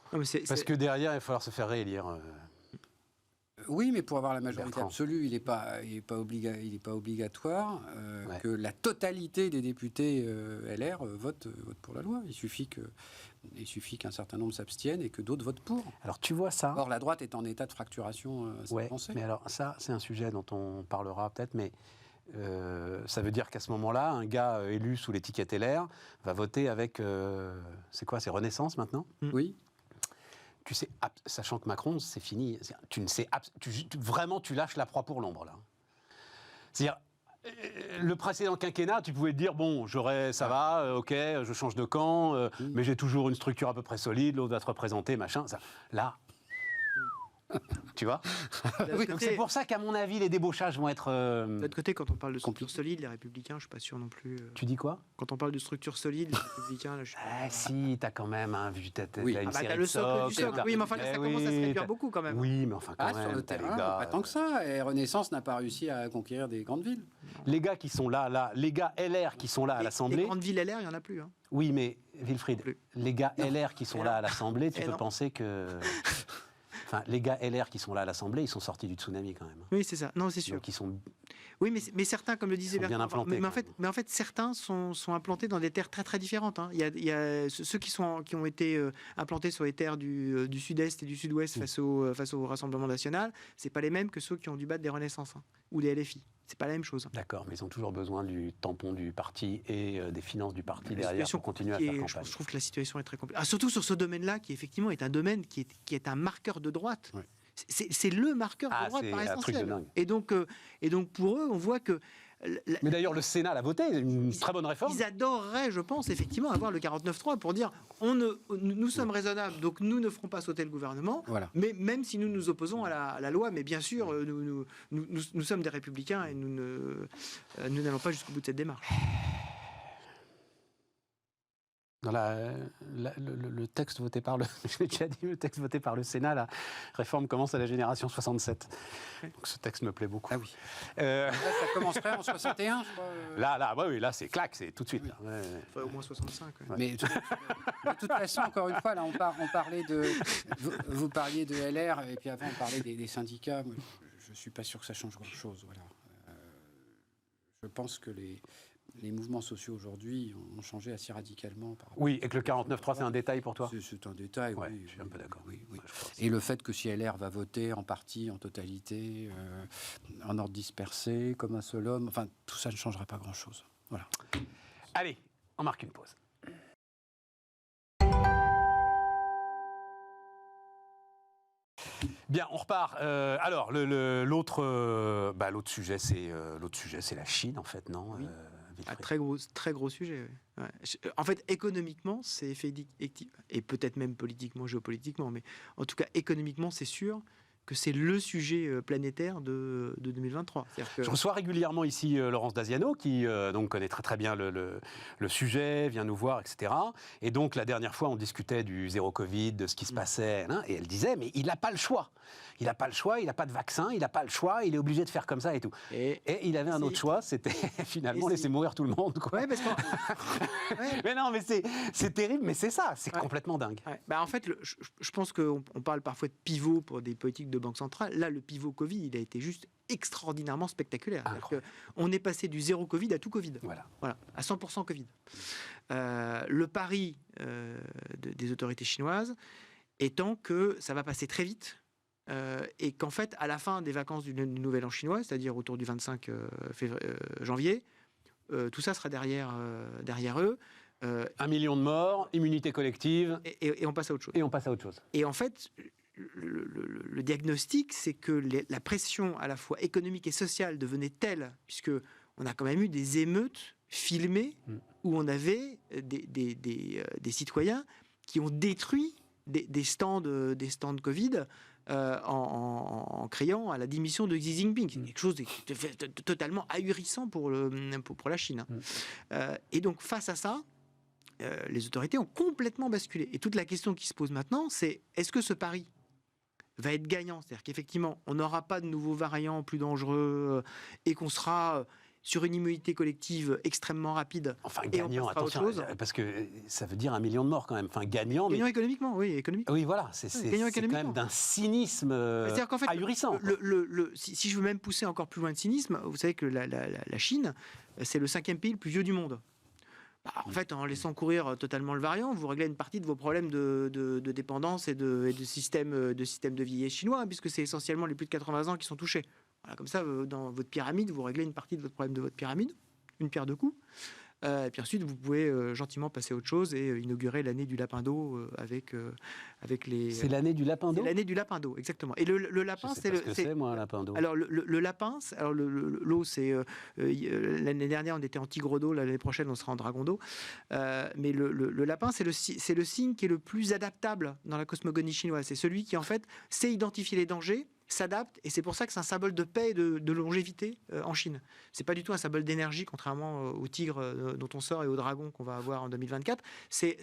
Parce que derrière, il va falloir se faire réélire. Oui, mais pour avoir la majorité absolue, il n'est pas obligatoire que la totalité des députés LR votent pour la loi. Il suffit qu'un certain nombre s'abstiennent et que d'autres votent pour. Alors tu vois ça. Or, la droite est en état de fracturation. Mais alors ça, c'est un sujet dont on parlera peut-être, mais ça veut dire qu'à ce moment-là, un gars élu sous l'étiquette LR va voter avec... c'est quoi, c'est Renaissance maintenant? Oui. Tu sais, sachant que Macron, c'est fini. Tu ne sais vraiment, tu lâches la proie pour l'ombre là. C'est-à-dire, le précédent quinquennat, tu pouvais te dire bon, ça va, ok, je change de camp, mais j'ai toujours une structure à peu près solide, l'autre va te représenter, machin. Là. Tu vois? Oui, donc c'est pour ça qu'à mon avis, les débauchages vont être... De l'autre côté, quand on parle de structure solide, les Républicains, je ne suis pas sûr non plus... Tu dis quoi? Quand on parle de structure solide, les Républicains, là, je suis... si, t'as quand même vu t'as une série t'as de le socle du socle. Oui, mais enfin, là, ça commence à se réduire beaucoup, quand même. Oui, mais enfin, quand même, sur le terrain, pas tant que ça. Et Renaissance n'a pas réussi à conquérir des grandes villes. Les gars qui sont là, les gars LR qui sont là à l'Assemblée... Les grandes villes LR, il n'y en a plus. Oui, mais Wilfried, les gars LR qui sont là à l'Assemblée, tu peux penser que... Enfin, les gars LR qui sont là à l'Assemblée, ils sont sortis du tsunami quand même. Oui, c'est ça. Non, c'est sûr. Donc ils sont... Oui, mais certains, comme le disait Ils sont bien Bertrand, implantés, mais en fait, certains sont implantés dans des terres très très différentes. Hein. Il y a ceux qui ont été implantés sur les terres du sud-est et du sud-ouest face au Rassemblement national. C'est pas les mêmes que ceux qui ont dû battre des Renaissances ou des LFI. C'est pas la même chose. D'accord, mais ils ont toujours besoin du tampon du parti et des finances du parti derrière pour continuer à faire campagne. Je trouve que la situation est très compliquée. Surtout sur ce domaine-là, qui effectivement est un domaine qui est un marqueur de droite. Oui. C'est le marqueur de droite par essentiel. Et donc pour eux, on voit que... Mais d'ailleurs, le Sénat l'a voté, une très bonne réforme. Ils adoreraient, je pense, effectivement, avoir le 49.3 pour dire nous sommes raisonnables, donc nous ne ferons pas sauter le gouvernement, voilà. Mais même si nous nous opposons à la loi, mais bien sûr, nous sommes des républicains et nous n'allons pas jusqu'au bout de cette démarche. Dans le texte voté par je l'ai déjà dit, le texte voté par le Sénat, la réforme commence à la génération 67. Donc ce texte me plaît beaucoup. Ah oui. Là, ça commencerait en 61, je crois. Là, c'est claque, c'est tout de suite. Oui. Enfin, au moins 65. Ouais. Mais de toute façon, encore une fois, là, on parlait vous parliez de LR, et puis avant, on parlait des syndicats. Moi, je ne suis pas sûr que ça change grand-chose. Voilà. Je pense que les mouvements sociaux aujourd'hui ont changé assez radicalement. Oui, et que le 49.3, c'est un détail pour toi ? C'est un détail, ouais, oui. Je suis un peu d'accord. Oui. Et le fait que si LR va voter en partie, en totalité, en ordre dispersé, comme un seul homme, enfin, tout ça ne changera pas grand-chose. Voilà. Allez, on marque une pause. Bien, on repart. Alors, l'autre sujet, c'est la Chine, en fait, non ? Oui. Très gros sujet. Oui. Ouais. En fait, économiquement, c'est effectif, et peut-être même politiquement, géopolitiquement, mais en tout cas, économiquement, c'est sûr que c'est le sujet planétaire de 2023. Je reçois régulièrement ici Laurence Daziano, qui donc connaît très très bien le sujet, vient nous voir, etc. Et donc la dernière fois, on discutait du zéro Covid, de ce qui se passait, hein, et elle disait, mais il n'a pas le choix. Il n'a pas le choix, il n'a pas de vaccin, il n'a pas le choix, il est obligé de faire comme ça et tout. Et il avait un autre choix, c'était finalement laisser mourir tout le monde. Quoi. Ouais, parce que... ouais. Mais non, mais c'est terrible, mais c'est ça, c'est complètement dingue. Ouais. Bah, en fait, je pense qu'on parle parfois de pivot pour des politiques de banque centrale. Là, le pivot Covid, il a été juste extraordinairement spectaculaire. On est passé du zéro Covid à tout Covid. Voilà, à 100% Covid. Le pari des autorités chinoises étant que ça va passer très vite. Et qu'en fait, à la fin des vacances du Nouvel An chinois, c'est-à-dire autour du 25 janvier, tout ça sera derrière eux. 1 million de morts, immunité collective. Et on passe à autre chose. Et en fait, le diagnostic, c'est que la pression à la fois économique et sociale devenait telle, puisqu'on a quand même eu des émeutes filmées où on avait des citoyens qui ont détruit des stands Covid en criant à la démission de Xi Jinping. C'est quelque chose de totalement ahurissant pour la Chine. Et donc, face à ça, les autorités ont complètement basculé. Et toute la question qui se pose maintenant, c'est est-ce que ce pari va être gagnant ? C'est-à-dire qu'effectivement, on n'aura pas de nouveaux variants plus dangereux et qu'on sera sur une immunité collective extrêmement rapide. Enfin, gagnant, attention, parce que ça veut dire 1 million de morts quand même. Enfin, gagnant, mais... économiquement, oui, économiquement. Oui, voilà, c'est quand même d'un cynisme ahurissant. Si je veux même pousser encore plus loin de cynisme, vous savez que la Chine, c'est le 5e pays le plus vieux du monde. En fait, en laissant courir totalement le variant, vous réglez une partie de vos problèmes de dépendance et de système de vieillesse chinois, puisque c'est essentiellement les plus de 80 ans qui sont touchés. Voilà, comme ça, dans votre pyramide, vous réglez une partie de votre problème de votre pyramide, une pierre deux coups. Et puis ensuite, vous pouvez gentiment passer à autre chose et inaugurer l'année du lapin d'eau avec les... C'est l'année du lapin d'eau ? C'est l'année du lapin d'eau, exactement. Et le lapin, c'est... Je sais pas ce que c'est, moi, un lapin d'eau. Alors, le lapin, l'eau, c'est... l'année dernière, on était en tigre d'eau, l'année prochaine, on sera en dragon d'eau. Mais le lapin, c'est le signe qui est le plus adaptable dans la cosmogonie chinoise. C'est celui qui, en fait, sait identifier les dangers, s'adapte, et c'est pour ça que c'est un symbole de paix et de longévité en Chine. C'est pas du tout un symbole d'énergie, contrairement au tigre dont on sort et au dragon qu'on va avoir en 2024. C'est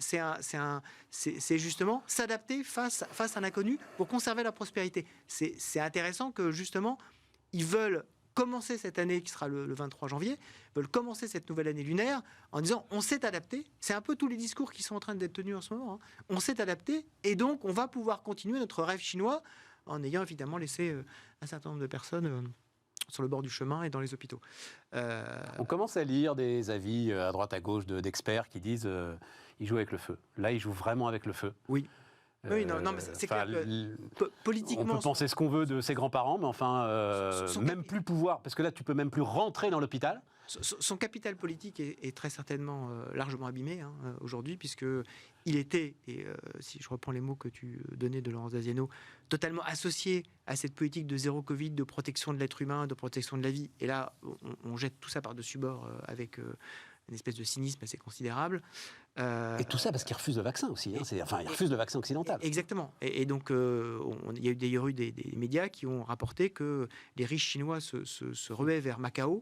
justement s'adapter face à l'inconnu pour conserver la prospérité. C'est intéressant que justement ils veulent commencer cette année qui sera le 23 janvier, veulent commencer cette nouvelle année lunaire en disant on s'est adapté. C'est un peu tous les discours qui sont en train d'être tenus en ce moment. On s'est adapté et donc on va pouvoir continuer notre rêve chinois en ayant évidemment laissé un certain nombre de personnes sur le bord du chemin et dans les hôpitaux. On commence à lire des avis à droite à gauche d'experts qui disent ils jouent avec le feu. Là, ils jouent vraiment avec le feu. Oui. Oui, non, mais c'est clair que politiquement... On peut penser ce qu'on veut de ses grands-parents, mais enfin, même plus pouvoir, parce que là, tu peux même plus rentrer dans l'hôpital. Son capital politique est très certainement largement abîmé aujourd'hui, puisqu'il était, et si je reprends les mots que tu donnais de Laurence Daziano, totalement associé à cette politique de zéro Covid, de protection de l'être humain, de protection de la vie. Et là, on jette tout ça par-dessus bord avec une espèce de cynisme assez considérable. Et tout ça parce qu'ils refusent le vaccin aussi. Ils refusent le vaccin occidental. Exactement. Et donc, il y a d'ailleurs eu des médias qui ont rapporté que les riches chinois se ruaient vers Macao.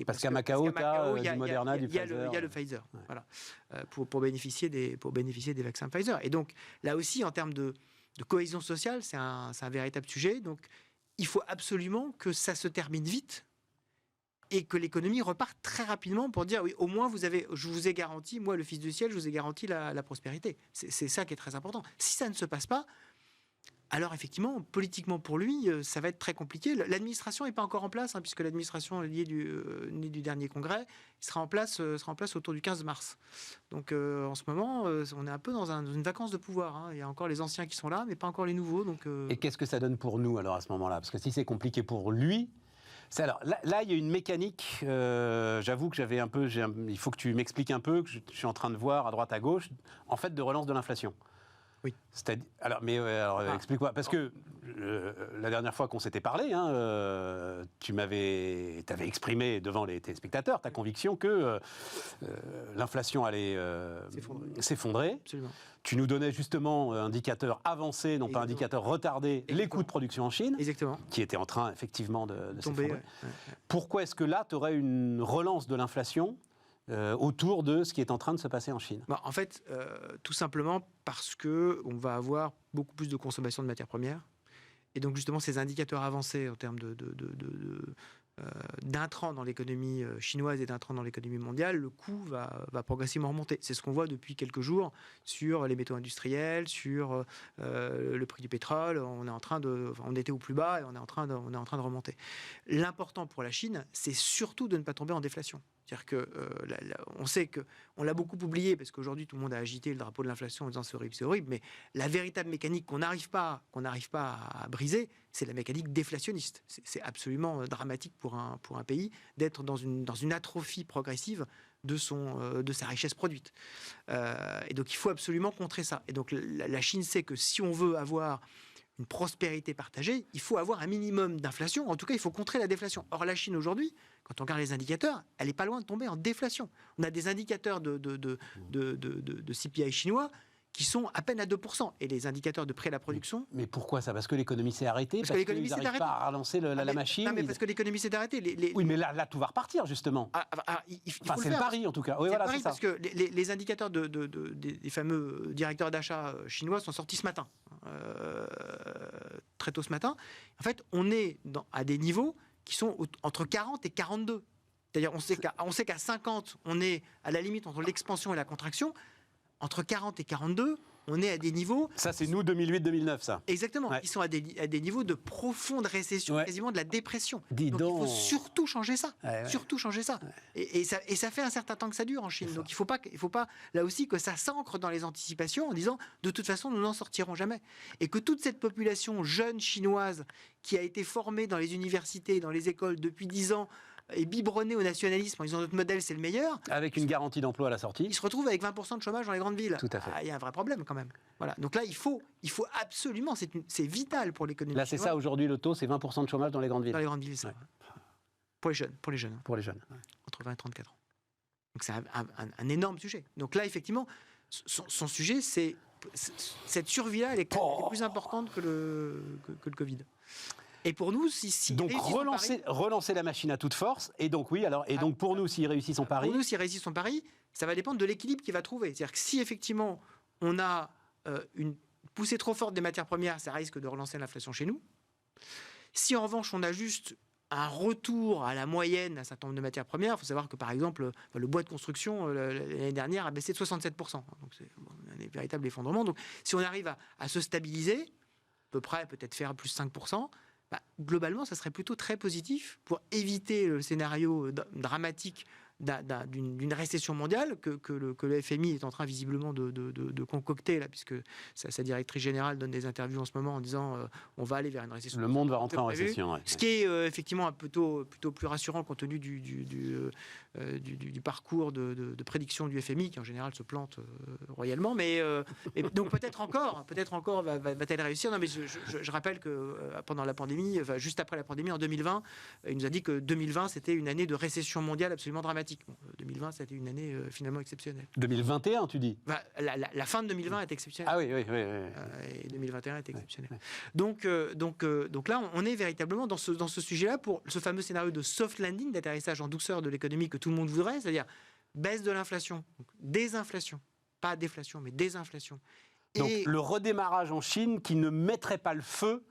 Parce qu'à Macao, tu as du Moderna, du Pfizer. Il y a le Pfizer, ouais. Voilà, pour bénéficier des vaccins Pfizer. Et donc, là aussi, en termes de cohésion sociale, c'est un véritable sujet. Donc, il faut absolument que ça se termine vite et que l'économie reparte très rapidement pour dire, oui, au moins, je vous ai garanti, moi, le Fils du ciel, je vous ai garanti la prospérité. C'est ça qui est très important. Si ça ne se passe pas, alors effectivement, politiquement pour lui, ça va être très compliqué. L'administration n'est pas encore en place, puisque l'administration liée du dernier congrès sera en place autour du 15 mars. Donc en ce moment, on est un peu dans une vacance de pouvoir. Il y a encore les anciens qui sont là, mais pas encore les nouveaux. Donc, Et qu'est-ce que ça donne pour nous alors à ce moment-là? Parce que si c'est compliqué pour lui... Alors, là, il y a une mécanique, j'avoue que il faut que tu m'expliques un peu, que je suis en train de voir à droite à gauche, en fait, de relance de l'inflation. Oui. Explique-moi. Parce que la dernière fois qu'on s'était parlé, tu avais exprimé devant les téléspectateurs ta conviction que l'inflation allait s'effondrer. Absolument. Tu nous donnais justement indicateur avancé, non pas indicateur retardé, les coûts de production en Chine, qui étaient en train effectivement de s'effondrer. Ouais. Pourquoi est-ce que là, tu aurais une relance de l'inflation autour de ce qui est en train de se passer en Chine? En fait, tout simplement parce qu'on va avoir beaucoup plus de consommation de matières premières. Et donc, justement, ces indicateurs avancés en termes d'intrants dans l'économie chinoise et d'intrants dans l'économie mondiale, le coût va progressivement remonter. C'est ce qu'on voit depuis quelques jours sur les métaux industriels, sur le prix du pétrole. On était au plus bas et on est en train de remonter. L'important pour la Chine, c'est surtout de ne pas tomber en déflation. C'est-à-dire que on sait qu'on l'a beaucoup oublié parce qu'aujourd'hui tout le monde a agité le drapeau de l'inflation en disant c'est horrible, mais la véritable mécanique qu'on n'arrive pas à briser, c'est la mécanique déflationniste. C'est absolument dramatique pour un pays d'être dans une atrophie progressive de sa richesse produite. Et donc il faut absolument contrer ça. Et donc la Chine sait que si on veut avoir une prospérité partagée, il faut avoir un minimum d'inflation. En tout cas, il faut contrer la déflation. Or, la Chine aujourd'hui, quand on regarde les indicateurs, elle n'est pas loin de tomber en déflation. On a des indicateurs de CPI chinois qui sont à peine à 2%. Et les indicateurs de prix à la production... Mais pourquoi ça? Parce que l'économie s'est arrêtée? Parce que l'économie s'est arrêtée. Pas à relancer la machine? Non, mais parce que l'économie s'est arrêtée. Oui, mais là, tout va repartir, justement. C'est le pari, en tout cas. Oui, voilà, c'est ça. Parce que les indicateurs des fameux directeurs d'achat chinois sont sortis ce matin. Très tôt ce matin. En fait, on est à des niveaux qui sont entre 40 et 42. C'est-à-dire, on sait qu'à 50, on est à la limite entre l'expansion et la contraction. Entre 40 et 42, on est à des niveaux... Ça, c'est nous, 2008-2009, ça. Exactement. Ouais. Ils sont à des niveaux de profonde récession, quasiment de la dépression. Donc, il faut surtout changer ça. Surtout changer ça. Ouais. Et ça fait un certain temps que ça dure en Chine. Donc, il faut pas, là aussi, que ça s'ancre dans les anticipations en disant, de toute façon, nous n'en sortirons jamais. Et que toute cette population jeune chinoise qui a été formée dans les universités, dans les écoles depuis 10 ans, et biberonnés au nationalisme en disant notre modèle c'est le meilleur. Avec une garantie d'emploi à la sortie. Ils se retrouvent avec 20% de chômage dans les grandes villes. Tout à fait. Il y a un vrai problème quand même. Voilà. Donc là, il faut absolument, c'est vital pour l'économie. Là, c'est ça aujourd'hui le taux, c'est 20% de chômage dans les grandes villes. Dans les grandes villes, c'est vrai. Pour les jeunes. Pour les jeunes. Entre 20 et 34 ans. Donc c'est un énorme sujet. Donc là, effectivement, son sujet, c'est cette survie-là, elle est plus importante que le Covid. Et pour nous, donc relancer la machine à toute force. Et donc donc pour nous, s'il réussit son pari, ça va dépendre de l'équilibre qu'il va trouver. C'est-à-dire que si effectivement on a une poussée trop forte des matières premières, ça risque de relancer l'inflation chez nous. Si en revanche on a juste un retour à la moyenne à un certain nombre de matières premières, il faut savoir que par exemple le bois de construction l'année dernière a baissé de 67%. Donc c'est un véritable effondrement. Donc si on arrive à se stabiliser, peu près, peut-être faire plus 5%, globalement, ça serait plutôt très positif pour éviter le scénario dramatique d'une récession mondiale que le FMI est en train visiblement de concocter, là, puisque sa directrice générale donne des interviews en ce moment en disant on va aller vers une récession. Le monde va rentrer en récession. Ce qui est effectivement plutôt plus rassurant compte tenu du parcours de prédiction du FMI, qui en général se plante royalement. Mais donc peut-être encore va-t-elle réussir. Non, mais je rappelle que pendant la pandémie, juste après la pandémie, en 2020, il nous a dit que 2020 c'était une année de récession mondiale absolument dramatique. Bon, 2020, c'était une année finalement exceptionnelle. 2021, tu dis ? La fin de 2020 est exceptionnelle. Ah oui. Et 2021 est exceptionnelle. Donc là, on est véritablement dans ce sujet-là pour ce fameux scénario de soft landing, d'atterrissage en douceur de l'économie que tout le monde voudrait, c'est-à-dire baisse de l'inflation, désinflation, pas déflation, mais désinflation. Donc le redémarrage en Chine qui ne mettrait pas le feu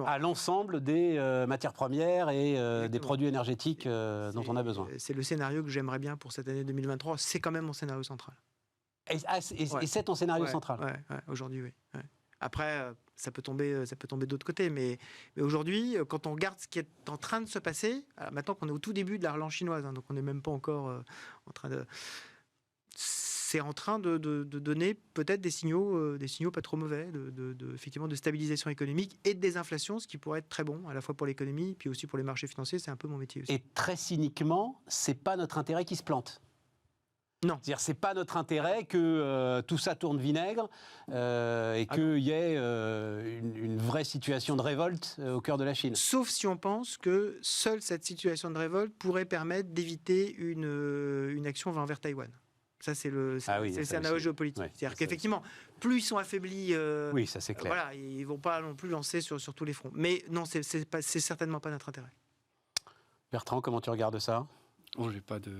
à l'ensemble des matières premières et des produits énergétiques dont on a besoin. C'est le scénario que j'aimerais bien pour cette année 2023. C'est quand même mon scénario central. Et c'est ton scénario central. Ouais, aujourd'hui, oui. Ouais. Après, ça peut tomber de l'autre côté. Mais aujourd'hui, quand on regarde ce qui est en train de se passer, alors maintenant qu'on est au tout début de la relance chinoise, donc on n'est même pas encore en train de... C'est en train de donner peut-être des signaux pas trop mauvais, effectivement de stabilisation économique et de désinflation, ce qui pourrait être très bon, à la fois pour l'économie, puis aussi pour les marchés financiers. C'est un peu mon métier aussi. Et très cyniquement, c'est pas notre intérêt qui se plante. Non. C'est-à-dire, c'est pas notre intérêt que tout ça tourne vinaigre et qu'il y ait une vraie situation de révolte au cœur de la Chine. Sauf si on pense que seule cette situation de révolte pourrait permettre d'éviter une action envers Taïwan. Ça, c'est le scénario géopolitique. Ouais, c'est-à-dire qu'effectivement, plus ils sont affaiblis, oui, ça c'est clair. Voilà, ils ne vont pas non plus lancer sur tous les fronts. Mais non, c'est certainement pas notre intérêt. Bertrand, comment tu regardes ça ? Oh, j'ai pas de.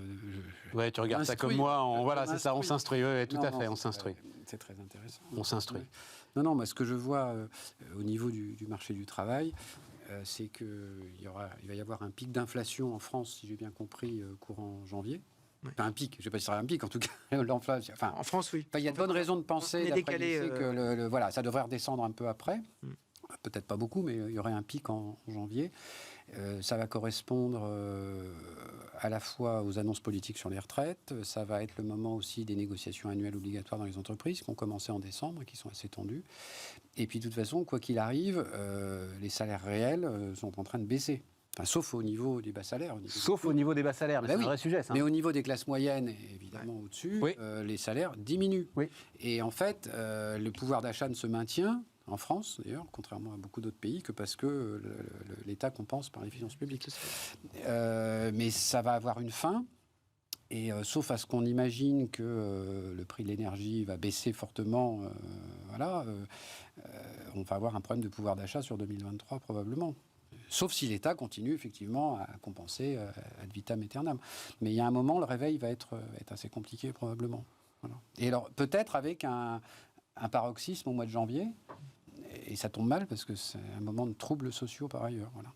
Ouais, tu regardes ça comme moi. Voilà, c'est ça, on s'instruit. Oui, tout à fait, on s'instruit. C'est très intéressant. On s'instruit. Non, moi, ce que je vois au niveau du marché du travail, c'est qu'il va y avoir un pic d'inflation en France, si j'ai bien compris, courant janvier. Ouais. Pas un pic, je ne sais pas si ce sera un pic, en tout cas, l'inflation. Enfin, en France, oui. Il y a de bonnes raisons de penser que voilà, ça devrait redescendre un peu après. Peut-être pas beaucoup, mais il y aurait un pic en janvier. Ça va correspondre à la fois aux annonces politiques sur les retraites. Ça va être le moment aussi des négociations annuelles obligatoires dans les entreprises qui ont commencé en décembre et qui sont assez tendues. Et puis, de toute façon, quoi qu'il arrive, les salaires réels sont en train de baisser. Enfin, sauf au niveau des bas salaires. Au niveau des bas salaires, mais c'est un vrai sujet, ça. Mais au niveau des classes moyennes, évidemment au-dessus, les salaires diminuent. Oui. Et en fait, le pouvoir d'achat ne se maintient, en France d'ailleurs, contrairement à beaucoup d'autres pays, que parce que l'État compense par les finances publiques. Mais ça va avoir une fin. Et sauf à ce qu'on imagine que le prix de l'énergie va baisser fortement, on va avoir un problème de pouvoir d'achat sur 2023 probablement. Sauf si l'État continue effectivement à compenser ad vitam aeternam. Mais il y a un moment, le réveil va être assez compliqué probablement. Voilà. Et alors peut-être avec un paroxysme au mois de janvier, et ça tombe mal parce que c'est un moment de troubles sociaux par ailleurs. Voilà.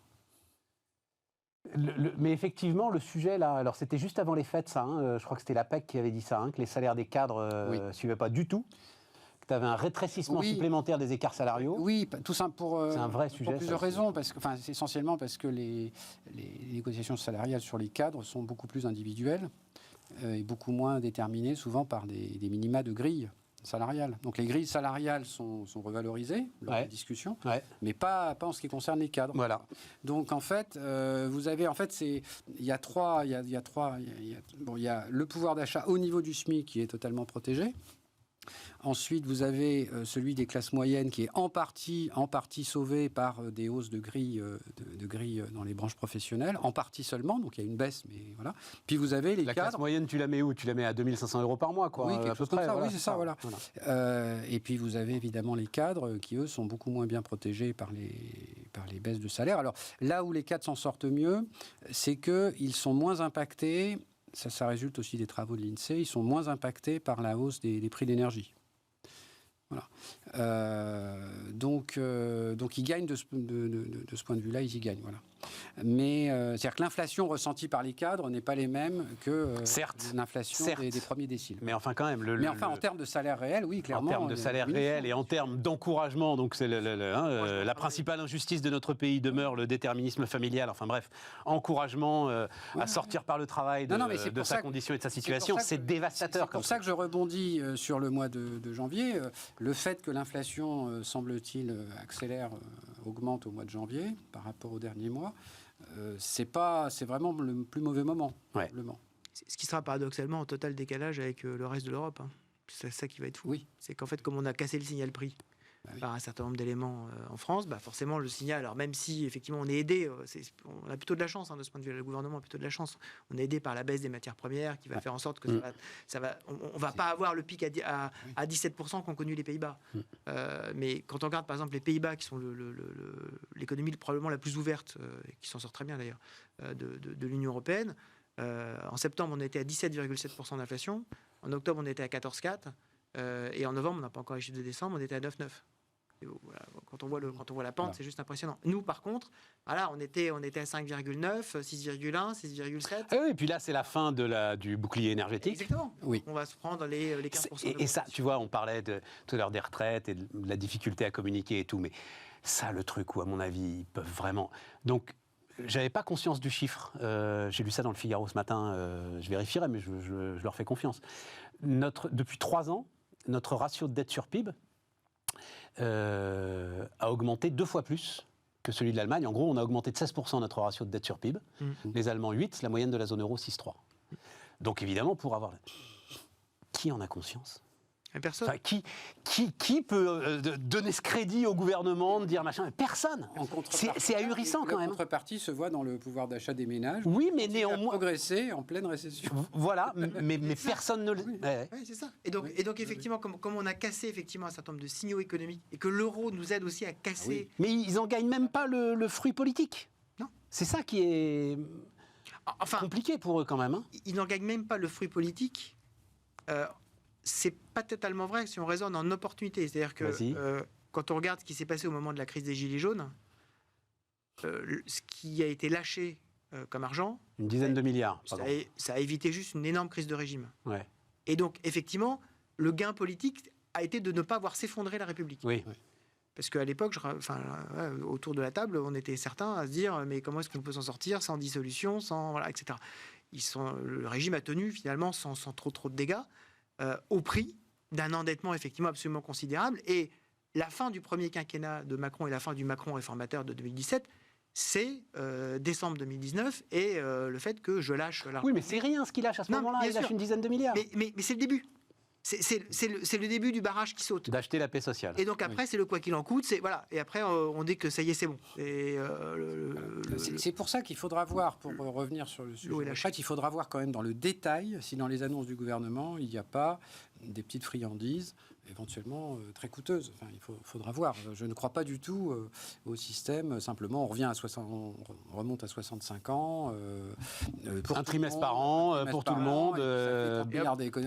Mais effectivement, le sujet là, alors c'était juste avant les fêtes, ça. Je crois que c'était la PEC qui avait dit ça, que les salaires des cadres ne suivaient pas du tout. Tu avais un rétrécissement supplémentaire des écarts salariaux. Oui, tout ça c'est un vrai sujet. Pour plusieurs raisons, c'est essentiellement parce que les négociations salariales sur les cadres sont beaucoup plus individuelles et beaucoup moins déterminées, souvent par des minima de grilles salariales. Donc les grilles salariales sont revalorisées lors des discussions, mais pas en ce qui concerne les cadres. Voilà. Donc en fait, vous avez il y a le pouvoir d'achat au niveau du SMIC qui est totalement protégé. Ensuite, vous avez celui des classes moyennes qui est en partie sauvé par des hausses de grilles dans les branches professionnelles, en partie seulement, donc il y a une baisse, mais voilà. Puis vous avez les cadres. La classe moyenne, tu la mets où ? Tu la mets à 2 500 € par mois, quoi. Oui, quelque chose comme ça, oui, c'est ça, voilà. Et puis vous avez évidemment les cadres qui, eux, sont beaucoup moins bien protégés par les baisses de salaire. Alors là où les cadres s'en sortent mieux, c'est qu'ils sont moins impactés. Ça résulte aussi des travaux de l'INSEE. Ils sont moins impactés par la hausse des prix d'énergie. Voilà. Donc ils gagnent de ce point de vue-là, ils y gagnent. Voilà. Mais c'est-à-dire que l'inflation ressentie par les cadres n'est pas les mêmes que l'inflation des premiers déciles. Mais enfin, quand même. Mais enfin, en termes de salaire réel, oui, clairement. En termes de salaire réel et en termes d'encouragement, donc c'est la principale injustice de notre pays demeure le déterminisme familial. Enfin bref, encouragement à sortir par le travail de sa condition et de sa situation, c'est dévastateur. C'est pour ça que je rebondis sur le mois de janvier. Le fait que l'inflation, semble-t-il, augmente au mois de janvier par rapport au dernier mois, c'est vraiment le plus mauvais moment, probablement. Ce qui sera paradoxalement en total décalage avec le reste de l'Europe. Hein. C'est ça qui va être fou. Oui. C'est qu'en fait, comme on a cassé le signal prix par un certain nombre d'éléments en France, forcément le signal, alors même si effectivement on est aidé, on a plutôt de la chance de ce point de vue, le gouvernement a plutôt de la chance, on est aidé par la baisse des matières premières qui va faire en sorte que on va pas avoir le pic à 17% qu'ont connu les Pays-Bas. Mais quand on regarde par exemple les Pays-Bas qui sont l'économie probablement la plus ouverte, et qui s'en sort très bien d'ailleurs, de l'Union européenne, en septembre on était à 17,7% d'inflation, en octobre on était à 14,4%, et en novembre, on n'a pas encore les chiffres de décembre, on était à 9,9. Voilà, quand on voit la pente, c'est juste impressionnant. Nous, par contre, on était à 5,9, 6,1, 6,7. Et puis là, c'est la fin du bouclier énergétique. Exactement. Oui. On va se prendre les 15%. Et ça, tu vois, on parlait tout à l'heure des retraites et de la difficulté à communiquer et tout, mais ça, le truc où, à mon avis, ils peuvent vraiment... Donc, j'avais pas conscience du chiffre. J'ai lu ça dans le Figaro ce matin. Je vérifierai, mais je leur fais confiance. Depuis 3 ans, notre ratio de dette sur PIB a augmenté 2 fois plus que celui de l'Allemagne. En gros, on a augmenté de 16% notre ratio de dette sur PIB. Les Allemands 8, la moyenne de la zone euro 6,3. Donc évidemment, pour avoir... Qui en a conscience ? Personne. Enfin, qui peut donner ce crédit au gouvernement de dire machin ? Personne. C'est ahurissant quand même. La contrepartie se voit dans le pouvoir d'achat des ménages. Oui, mais néanmoins progresser en pleine récession. Voilà, mais personne ne le. Oui, c'est ça. Et donc effectivement, comme on a cassé effectivement un certain nombre de signaux économiques et que l'euro nous aide aussi à casser. Mais ils en gagnent même pas le fruit politique. Non. C'est ça qui est compliqué pour eux quand même. Hein. Ils n'en gagnent même pas le fruit politique. C'est pas totalement vrai si on raisonne en opportunité. C'est-à-dire que quand on regarde ce qui s'est passé au moment de la crise des Gilets jaunes, ce qui a été lâché comme argent... Une dizaine de milliards. Ça a évité juste une énorme crise de régime. Ouais. Et donc, effectivement, le gain politique a été de ne pas voir s'effondrer la République. Oui. Parce qu'à l'époque, autour de la table, on était certains à se dire mais comment est-ce qu'on peut s'en sortir sans dissolution, etc. Le régime a tenu finalement sans trop de dégâts. Au prix d'un endettement effectivement absolument considérable. Et la fin du premier quinquennat de Macron et la fin du Macron réformateur de 2017, c'est décembre 2019 et le fait que je lâche l'argent. Oui, mais c'est rien ce qu'il lâche à ce moment-là, il lâche une dizaine de milliards. Mais c'est le début. C'est le début du barrage qui saute. D'acheter la paix sociale. Et donc après, c'est le quoi qu'il en coûte. Et après, on dit que ça y est, c'est bon. C'est pour ça qu'il faudra voir, pour revenir sur le sujet, il faudra voir quand même dans le détail si dans les annonces du gouvernement, il n'y a pas des petites friandises, éventuellement très coûteuses. Enfin, il faudra voir. Je ne crois pas du tout au système. Simplement, on remonte à 65 ans. Un trimestre par an pour tout le monde.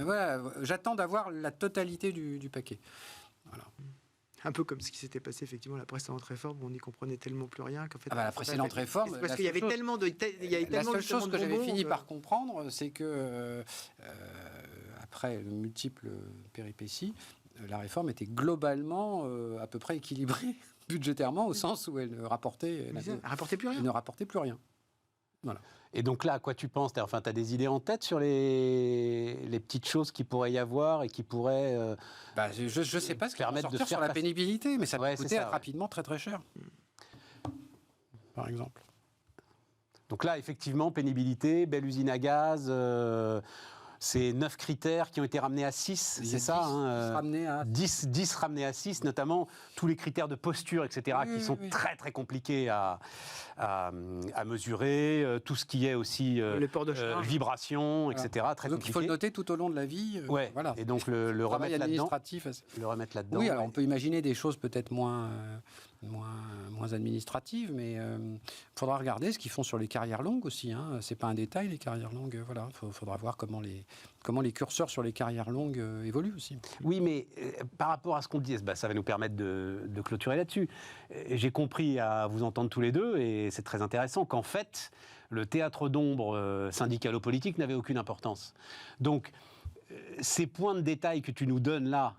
Voilà, j'attends d'avoir la totalité du paquet. Voilà. Un peu comme ce qui s'était passé effectivement la précédente réforme, où on n'y comprenait tellement plus rien qu'en fait. La précédente réforme, parce qu'il y avait tellement de. La seule chose que j'avais fini par comprendre, c'est que après de multiples péripéties, la réforme était globalement à peu près équilibrée budgétairement, au sens où elle ne rapportait plus rien. Elle ne rapportait plus rien. Voilà. Et donc là, à quoi tu penses ? Tu as des idées en tête sur les petites choses qu'il pourrait y avoir et qui pourraient... je ne sais pas ce qui va sortir sur la pénibilité, mais ça peut coûter rapidement très très cher. Par exemple. Donc là, effectivement, pénibilité, belle usine à gaz... C'est 9 critères qui ont été ramenés à 6, c'est ça 10 ramenés à 6, notamment tous les critères de posture, etc., qui sont très très compliqués à mesurer, tout ce qui est aussi les ports de charge, vibration, etc., très donc compliqué. Il faut le noter tout au long de la vie. Voilà. Et donc le remettre là-dedans. Oui, alors on peut imaginer des choses peut-être moins moins administrative, mais il faudra regarder ce qu'ils font sur les carrières longues aussi. Hein. C'est pas un détail, les carrières longues. Voilà, faudra voir comment les curseurs sur les carrières longues évoluent aussi. Oui, mais par rapport à ce qu'on dit, ça va nous permettre de clôturer là-dessus. J'ai compris à vous entendre tous les deux, et c'est très intéressant, qu'en fait, le théâtre d'ombre syndicalo-politique n'avait aucune importance. Donc, ces points de détail que tu nous donnes là,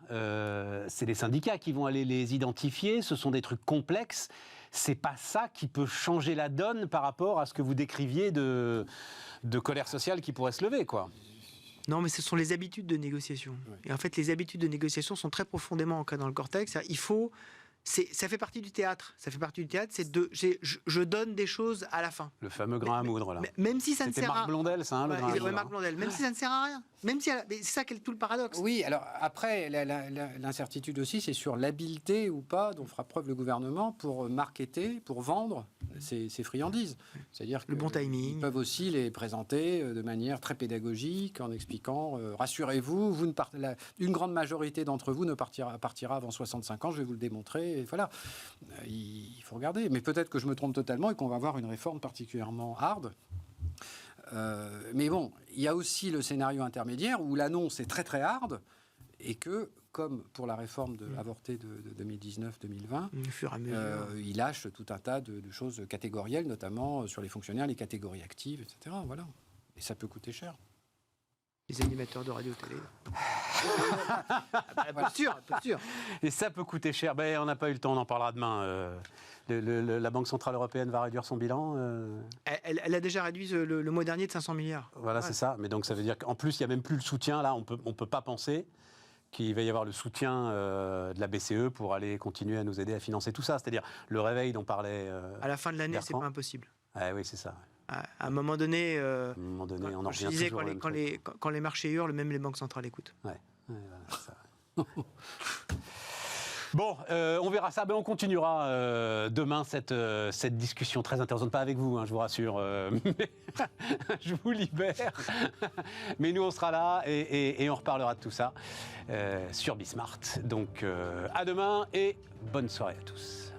c'est les syndicats qui vont aller les identifier, ce sont des trucs complexes, c'est pas ça qui peut changer la donne par rapport à ce que vous décriviez de colère sociale qui pourrait se lever, quoi. Non, mais ce sont les habitudes de négociation. Ouais. Et en fait, les habitudes de négociation sont très profondément ancrées dans le cortex. Il faut... ça fait partie du théâtre. Ça fait partie du théâtre, c'est je donne des choses à la fin. Le fameux grain à moudre, là. Même si ça ne sert à rien. Marc Blondel, ça, le grain à moudre. Marc Blondel. Même si ça ne sert à rien. Même si c'est ça qui est tout le paradoxe. Oui, alors après, l'incertitude aussi, c'est sur l'habileté ou pas dont fera preuve le gouvernement pour marketer, pour vendre ces friandises. C'est-à-dire que le bon timing. Ils peuvent aussi les présenter de manière très pédagogique en expliquant rassurez-vous, une grande majorité d'entre vous ne partira avant 65 ans, je vais vous le démontrer. Et voilà, il faut regarder. Mais peut-être que je me trompe totalement et qu'on va avoir une réforme particulièrement hard. Mais bon, il y a aussi le scénario intermédiaire où l'annonce est très très hard et que, comme pour la réforme avortée de 2019-2020, il lâche tout un tas de choses catégorielles, notamment sur les fonctionnaires, les catégories actives, etc. Voilà. Et ça peut coûter cher. Les animateurs de radio-télé. Pas sûr. Et ça peut coûter cher. On n'a pas eu le temps, on en parlera demain. La Banque Centrale Européenne va réduire son bilan Elle a déjà réduit le mois dernier de 500 milliards. Voilà, ouais. C'est ça. Mais donc ça veut dire qu'en plus, il n'y a même plus le soutien. Là, on peut pas penser qu'il va y avoir le soutien de la BCE pour aller continuer à nous aider à financer tout ça. C'est-à-dire le réveil dont parlait à la fin de l'année, Bertrand. c'est pas impossible. Ah, oui, c'est ça. À un moment donné, on en je disais, quand les marchés hurlent, même les banques centrales écoutent. Ouais, c'est ça. Bon, on verra ça. On continuera demain cette discussion très intéressante. Pas avec vous, hein, je vous rassure. Mais je vous libère. Mais nous, on sera là et on reparlera de tout ça sur Bismart. Donc, à demain et bonne soirée à tous.